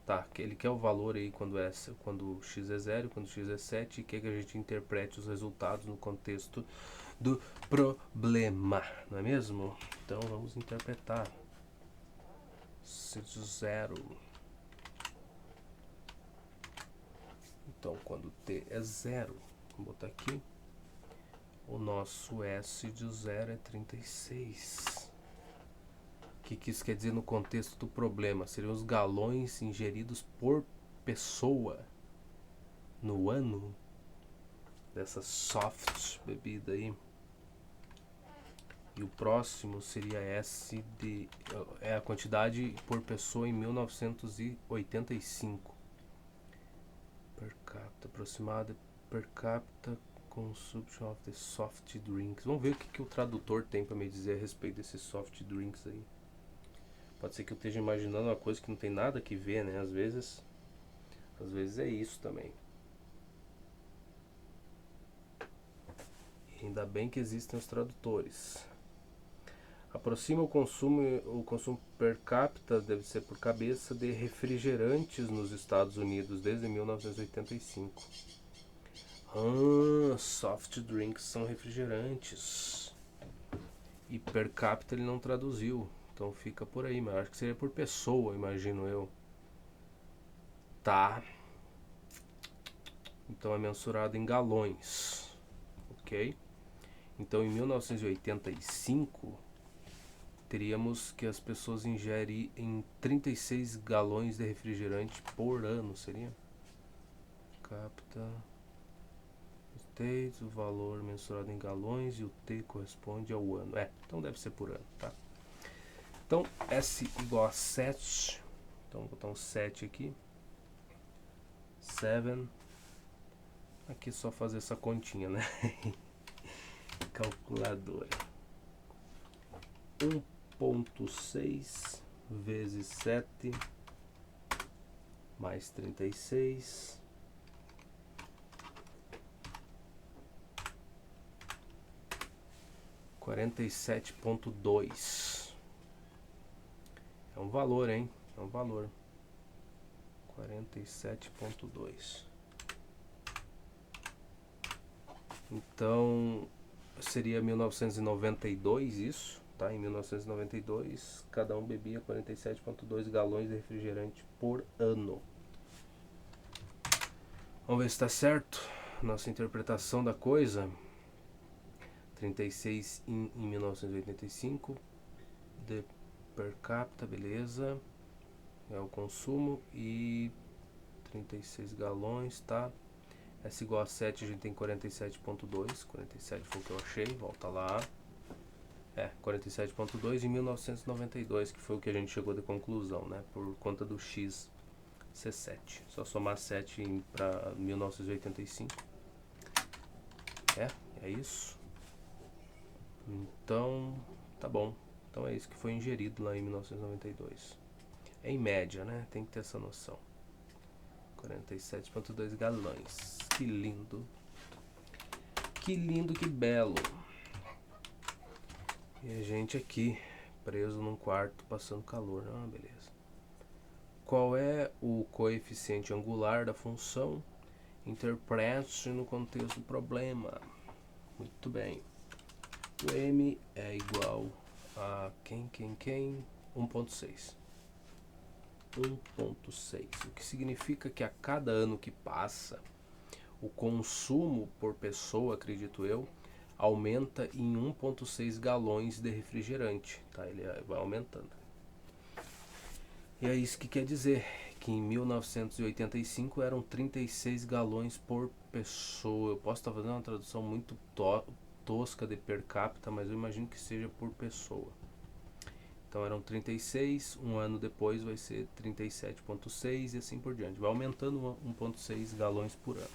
tá, ele quer o valor aí quando x é 0, quando x é 7, e quer que a gente interprete os resultados no contexto do problema, não é mesmo? Então, vamos interpretar. x0. Então, quando t é 0, vou botar aqui, o nosso S de 0 é 36. O que isso quer dizer no contexto do problema? Seriam os galões ingeridos por pessoa no ano dessa soft bebida aí. E o próximo seria S de... é a quantidade por pessoa em 1985. Per capita aproximada, per capita consumption of the soft drinks. Vamos ver o que o tradutor tem para me dizer a respeito desses soft drinks aí. Pode ser que eu esteja imaginando uma coisa que não tem nada que ver, né? Às vezes é isso também. E ainda bem que existem os tradutores. Aproxima o consumo per capita, deve ser por cabeça, de refrigerantes nos Estados Unidos desde 1985. Soft drinks são refrigerantes. E per capita ele não traduziu. Então fica por aí, mas acho que seria por pessoa, imagino eu. Tá. Então é mensurado em galões. Ok? Então em 1985 teríamos que as pessoas ingerem em 36 galões de refrigerante por ano, seria? Capta States, o valor mensurado em galões, e o T corresponde ao ano. Então deve ser por ano, tá? Então S igual a 7. Então vou botar um 7 aqui. 7. Aqui é só fazer essa continha, né? Calculadora. 1.6 vezes 7 mais 36 47.2. É um valor, hein? É um valor. 47.2. Então seria 1992 isso, tá? Em 1992 cada um bebia 47.2 galões de refrigerante por ano. Vamos ver se está certo nossa interpretação da coisa. 36 em 1985 de per capita, beleza, é o consumo, e 36 galões, tá? S igual a 7, a gente tem 47.2. 47 foi o que eu achei, volta lá. 47.2 em 1992, que foi o que a gente chegou de conclusão, né? Por conta do X ser 7. Só somar 7 para 1985. É isso. Então, tá bom. Então é isso que foi ingerido lá em 1992. Em média, né? Tem que ter essa noção. 47.2 galões. Que lindo. Que lindo, que belo. E a gente aqui, preso num quarto, passando calor. Beleza. Qual é o coeficiente angular da função? Interprete no contexto do problema. Muito bem. O M é igual a quem? 1.6. 1.6. O que significa que a cada ano que passa, o consumo por pessoa, acredito eu, aumenta em 1.6 galões de refrigerante, tá? Ele vai aumentando. E é isso que quer dizer que em 1985 eram 36 galões por pessoa. Eu posso estar fazendo uma tradução muito tosca de per capita, mas eu imagino que seja por pessoa. Então eram 36, um ano depois vai ser 37,6 e assim por diante. Vai aumentando 1,6 galões por ano.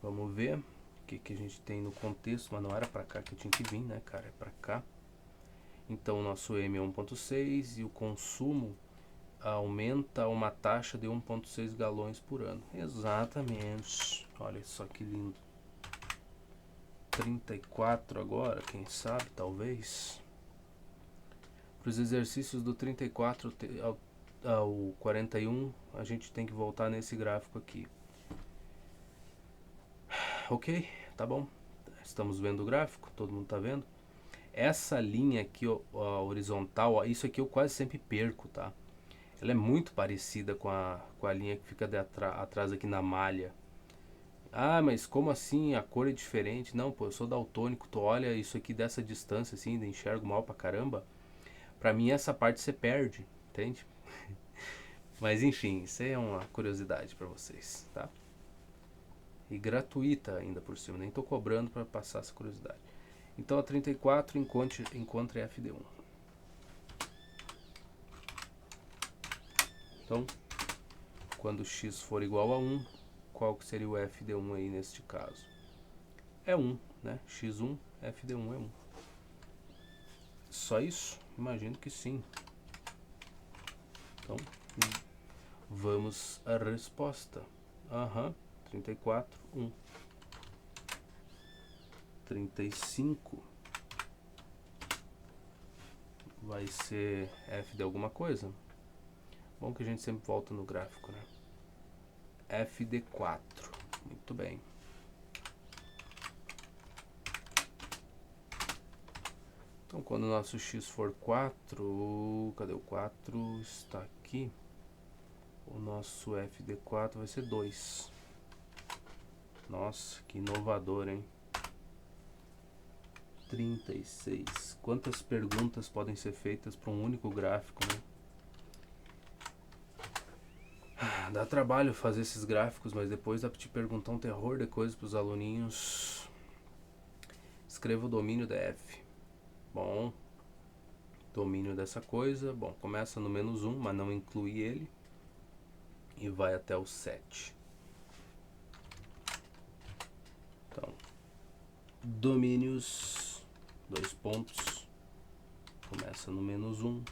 Vamos ver o que a gente tem no contexto, mas não era pra cá que eu tinha que vir, né, cara? É pra cá. Então o nosso M é 1,6 e o consumo aumenta uma taxa de 1,6 galões por ano. Exatamente. Olha só que lindo. 34 agora, quem sabe, talvez. Para os exercícios do 34 ao 41, a gente tem que voltar nesse gráfico aqui. Ok, tá bom. Estamos vendo o gráfico, todo mundo tá vendo. Essa linha aqui, ó, horizontal, ó, isso aqui eu quase sempre perco, tá? Ela é muito parecida com a linha que fica atrás aqui na malha. Ah, mas como assim? A cor é diferente? Não, pô, eu sou daltônico. Tu olha isso aqui dessa distância assim, ainda enxergo mal pra caramba. Pra mim essa parte você perde, entende? Mas enfim, isso aí é uma curiosidade pra vocês, tá? E gratuita ainda por cima, nem tô cobrando pra passar essa curiosidade. Então a 34 encontre FD1. Então, quando x for igual a 1, qual que seria o FD1 aí neste caso? É 1, né? x1, FD1 é 1. Só isso? Imagino que sim. Então, vamos à resposta. 34, 1. 35 vai ser f de alguma coisa. Bom que a gente sempre volta no gráfico, né? F de 4. Muito bem. Então, quando o nosso x for 4, cadê o 4? Está aqui. O nosso f de 4 vai ser 2. Nossa, que inovador, hein? 36. Quantas perguntas podem ser feitas para um único gráfico, né? Dá trabalho fazer esses gráficos, mas depois dá para te perguntar um terror de coisas para os aluninhos. Escreva o domínio da f. Bom, domínio dessa coisa. Bom, começa no -1, mas não inclui ele. E vai até o 7. Então, domínios, 2 pontos. Começa no -1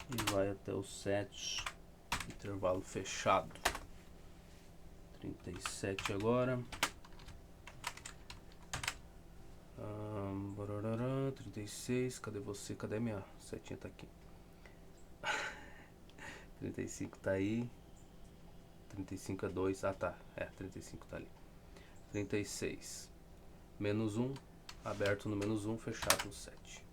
e vai até o 7. Intervalo fechado. 37 agora. 36, cadê você? Cadê minha setinha? Tá aqui. 35 tá aí. 35 é 2. Ah, tá. 35 tá ali. 36. -1. Aberto no -1, fechado no 7.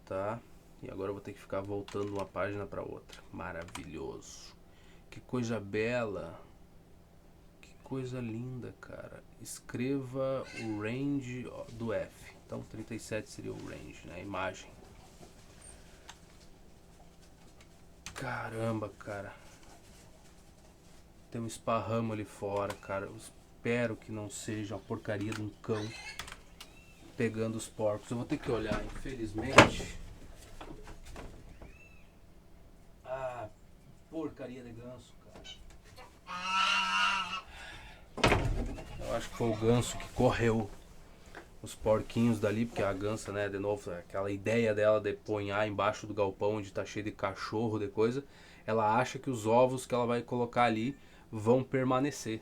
Tá. E agora eu vou ter que ficar voltando uma página para outra. Maravilhoso. Que coisa bela. Que coisa linda, cara. Escreva o range do F. Então 37 seria o range, né? A imagem. Caramba, cara. Tem um esparramo ali fora, cara. Eu espero que não seja uma porcaria de um cão pegando os porcos. Eu vou ter que olhar, infelizmente. Ah, porcaria de ganso, cara. Eu acho que foi o ganso que correu os porquinhos dali, porque a gansa, né, de novo, aquela ideia dela de ponhar embaixo do galpão onde tá cheio de cachorro, de coisa, ela acha que os ovos que ela vai colocar ali vão permanecer.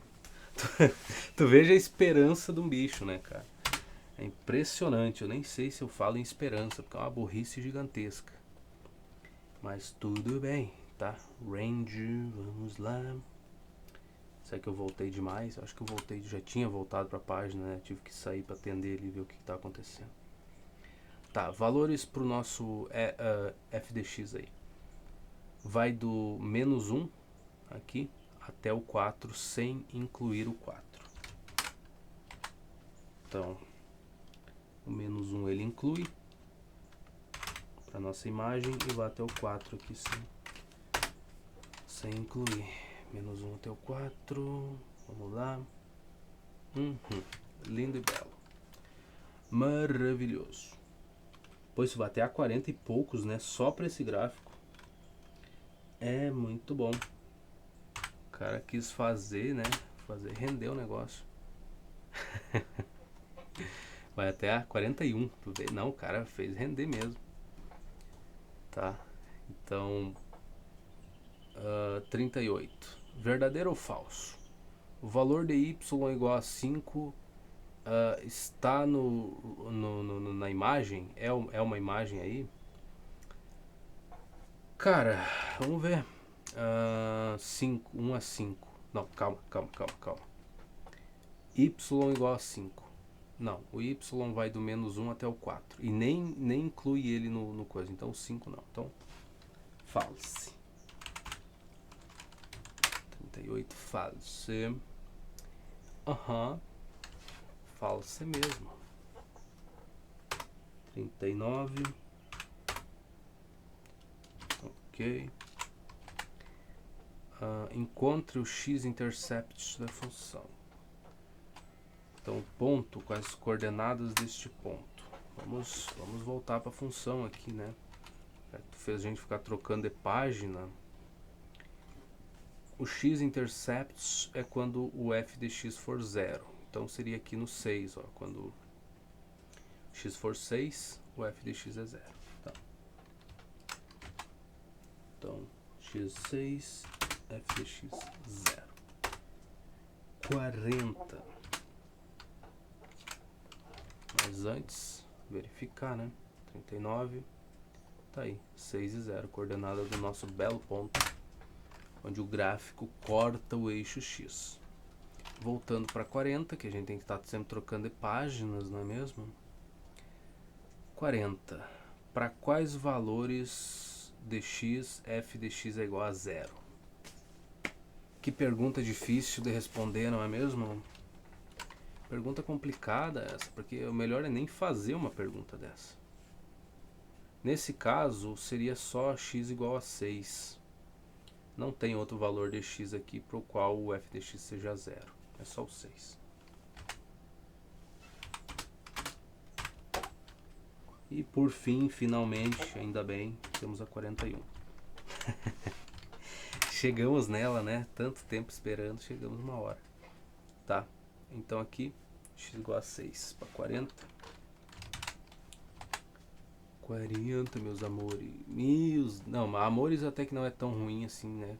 Tu veja a esperança de um bicho, né, cara? É impressionante, eu nem sei se eu falo em esperança, porque é uma burrice gigantesca. Mas tudo bem, tá? Range, vamos lá. Será que eu voltei demais? Acho que eu voltei, já tinha voltado para a página, né? Tive que sair para atender ali e ver o que está acontecendo. Tá, valores para o nosso FDX aí. Vai do -1 aqui até o 4 sem incluir o 4. Então, O menos 1 ele inclui para nossa imagem e vai até o 4 aqui sem incluir. Menos 1 até o 4. Vamos lá. Lindo e belo. Maravilhoso. Pois isso vai até a 40 e poucos, né? Só para esse gráfico. É muito bom. O cara quis fazer, né? Fazer render o negócio. Vai até a 41. Tu vê? Não, o cara fez render mesmo. Tá? Então, 38. Verdadeiro ou falso? O valor de y igual a 5 está na imagem? É uma imagem aí? Cara, vamos ver. 5, 1 a 5. Não, calma. Y igual a 5. Não, o y vai do menos 1 até o 4. E nem inclui ele no coisa. Então 5 não. Então, false. 38, false. False mesmo. 39. Ok. Encontre o x-intercept da função. Então, ponto com as coordenadas deste ponto. Vamos voltar para a função aqui, né? Fez a gente ficar trocando de página. O x-intercept é quando o f de x for 0. Então seria aqui no 6, ó, quando x for 6, o f de x é 0. Tá. Então, x6, f de x 0. 40. Mas antes, verificar, né? 39. Tá aí, 6 e 0, coordenada do nosso belo ponto, onde o gráfico corta o eixo x. Voltando para 40, que a gente tem que estar sempre trocando de páginas, não é mesmo? 40. Para quais valores de x, f de x é igual a 0? Que pergunta difícil de responder, não é mesmo? Pergunta complicada essa, porque o melhor é nem fazer uma pergunta dessa. Nesse caso, seria só x igual a 6. Não tem outro valor de x aqui para o qual o f de x seja 0. É só o 6. E por fim, finalmente, ainda bem, temos a 41. Chegamos nela, né? Tanto tempo esperando, chegamos uma hora. Tá, então aqui, x igual a 6 para 40. 40, meus amores. Não, amores até que não é tão ruim assim, né?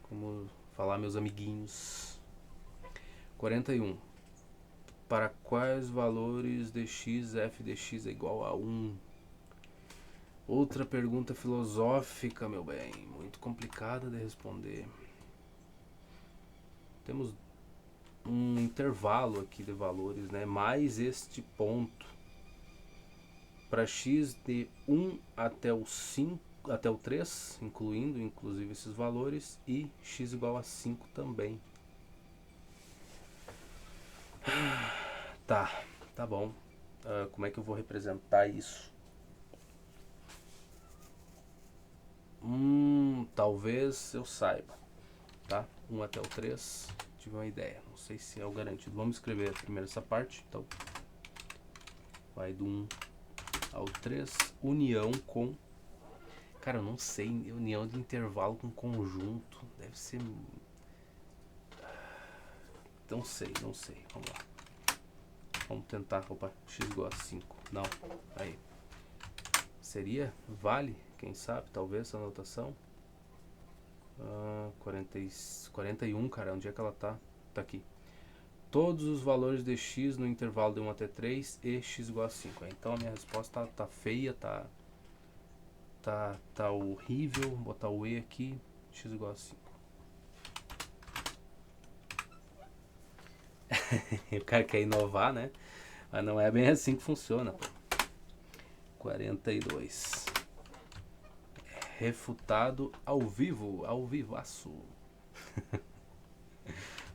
Como falar meus amiguinhos. 41. Para quais valores de x, f de x é igual a 1? Outra pergunta filosófica, meu bem. Muito complicada de responder. Temos um intervalo aqui de valores, né? Mais este ponto. Para x de 1 até o 5, até o 3, incluindo inclusive esses valores, e x igual a 5 também. Tá bom. Como é que eu vou representar isso? Talvez eu saiba, tá? 1 até o 3, tive uma ideia. Não sei se é o garantido. Vamos escrever primeiro essa parte. Então, vai do 1 ao 3, união com... Cara, eu não sei, união de intervalo com conjunto. Deve ser... Não sei. Vamos lá. Vamos tentar. Opa, x igual a 5. Não, aí. Seria? Vale? Quem sabe? Talvez essa anotação. 41, cara. Onde é que ela tá? Tá aqui. Todos os valores de x no intervalo de 1 até 3 e x igual a 5. Então a minha resposta tá feia, tá horrível. Vou botar o e aqui. X igual a 5. O cara quer inovar, né? Mas não é bem assim que funciona. 42. Refutado ao vivo, ao vivaço.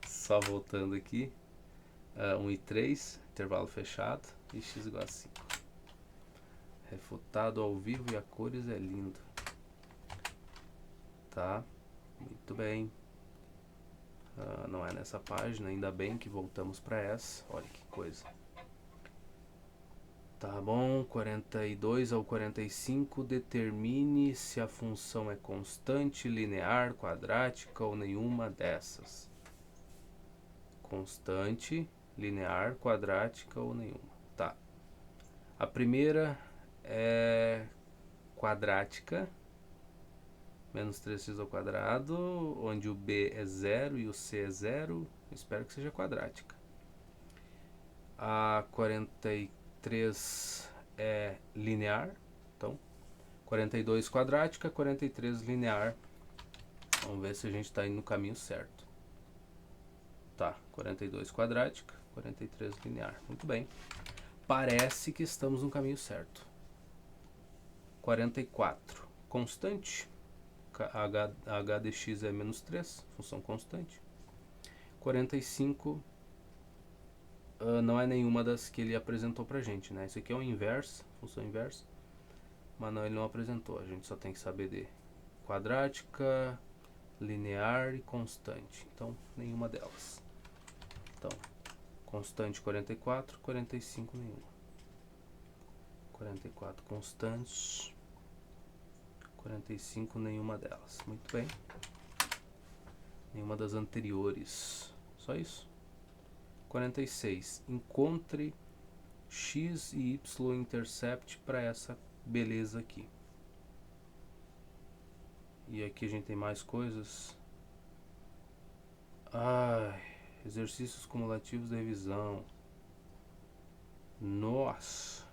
Só voltando aqui. 1 e 3. intervalo fechado e x igual a 5. Refutado ao vivo e a cores é lindo. Tá, muito bem. Não é nessa página, ainda bem que voltamos para essa. Olha que coisa. Tá bom, 42 ao 45, determine se a função é constante, linear, quadrática ou nenhuma dessas. Constante, linear, quadrática ou nenhuma. Tá. A primeira é quadrática, menos 3x ao quadrado, onde o b é 0 e o c é 0. Espero que seja quadrática. A 43 é linear, então 42 quadrática, 43 linear. Vamos ver se a gente está indo no caminho certo. Tá, 42 quadrática, 43 linear. Muito bem. Parece que estamos no caminho certo. 44, constante. H de x é menos 3, função constante. 45 não é nenhuma das que ele apresentou pra gente, né? Isso aqui é o inverso, função inversa. Mas não, ele não apresentou. A gente só tem que saber de quadrática, linear e constante. Então, nenhuma delas. Então, constante 44, 45 nenhuma. 44 constantes, 45 nenhuma delas. Muito bem. Nenhuma das anteriores. Só isso. 46. Encontre x e y intercept para essa beleza aqui. E aqui a gente tem mais coisas. Exercícios cumulativos de revisão. Nossa,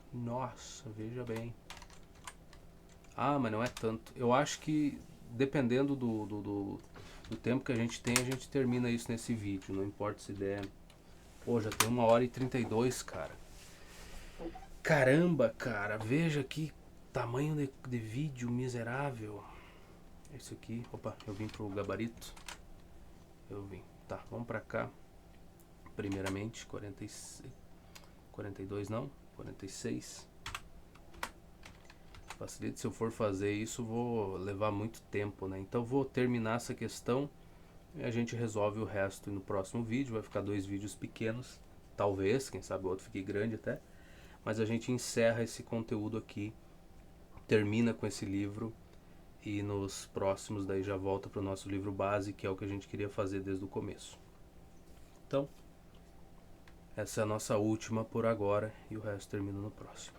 veja bem. Mas não é tanto. Eu acho que dependendo do tempo que a gente tem, a gente termina isso nesse vídeo. Não importa se der. Pô, já tem 1h32, cara. Caramba, cara. Veja que tamanho de vídeo miserável. Isso aqui. Opa, eu vim pro gabarito. Tá, vamos pra cá. Primeiramente, 42 não, 46. Facilita, se eu for fazer isso, vou levar muito tempo, né? Então vou terminar essa questão e a gente resolve o resto no próximo vídeo. Vai ficar 2 vídeos pequenos, talvez, quem sabe o outro fique grande até. Mas a gente encerra esse conteúdo aqui, termina com esse livro e nos próximos daí já volta para o nosso livro base, que é o que a gente queria fazer desde o começo. Então, essa é a nossa última por agora e o resto termina no próximo.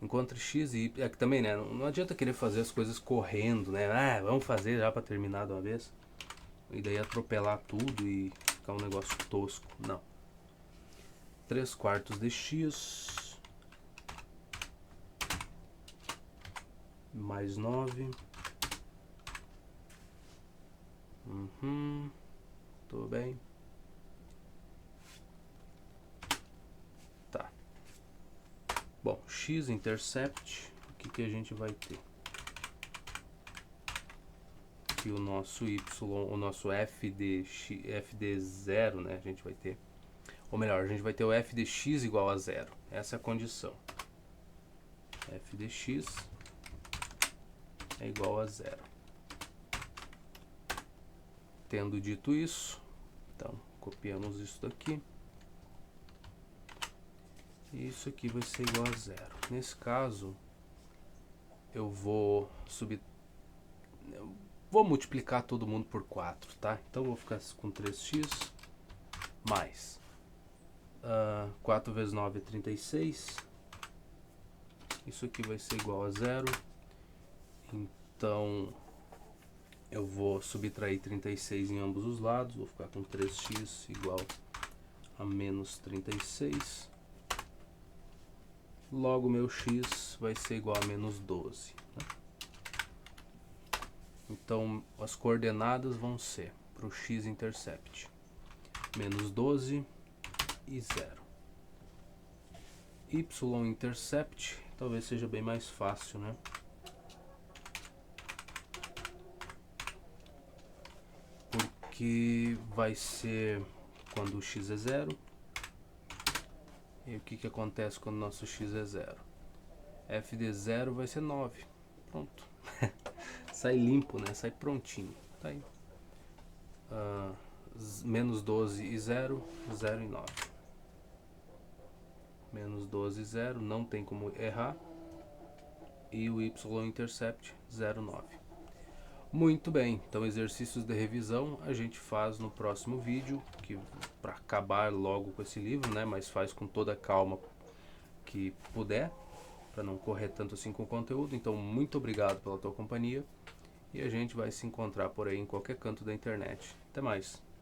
Encontre x e y. É que também, né? Não adianta querer fazer as coisas correndo, né? Vamos fazer já para terminar de uma vez. E daí atropelar tudo e ficar um negócio tosco. Não. 3/4 de x mais 9. Tudo bem. Tá. Bom, x-intercept, o que a gente vai ter? Aqui o nosso y, o nosso f de 0, né? A gente vai ter. Ou melhor, a gente vai ter o f de x igual a 0. Essa é a condição. F de x é igual a 0. Tendo dito isso, então copiamos isso daqui. E isso aqui vai ser igual a 0. Nesse caso, eu vou multiplicar todo mundo por 4, tá? Então eu vou ficar com 3x mais 4 vezes 9 é 36. Isso aqui vai ser igual a 0. Então eu vou subtrair 36 em ambos os lados. Vou ficar com 3x igual a menos 36. Logo meu x vai ser igual a menos 12. Né? Então as coordenadas vão ser para o x-intercept menos 12 e 0. Y-intercept talvez seja bem mais fácil, né? Porque vai ser quando o x é 0, E o que, que acontece quando nosso x é 0? f de 0 vai ser 9. Pronto. Sai limpo, né? Sai prontinho. Tá aí. Menos 12 e 0, 0 e 9. Menos 12 e 0, não tem como errar. E o y-intercept 0,9. Muito bem, então exercícios de revisão a gente faz no próximo vídeo, que para acabar logo com esse livro, né, mas faz com toda a calma que puder, para não correr tanto assim com o conteúdo. Então muito obrigado pela tua companhia e a gente vai se encontrar por aí em qualquer canto da internet. Até mais.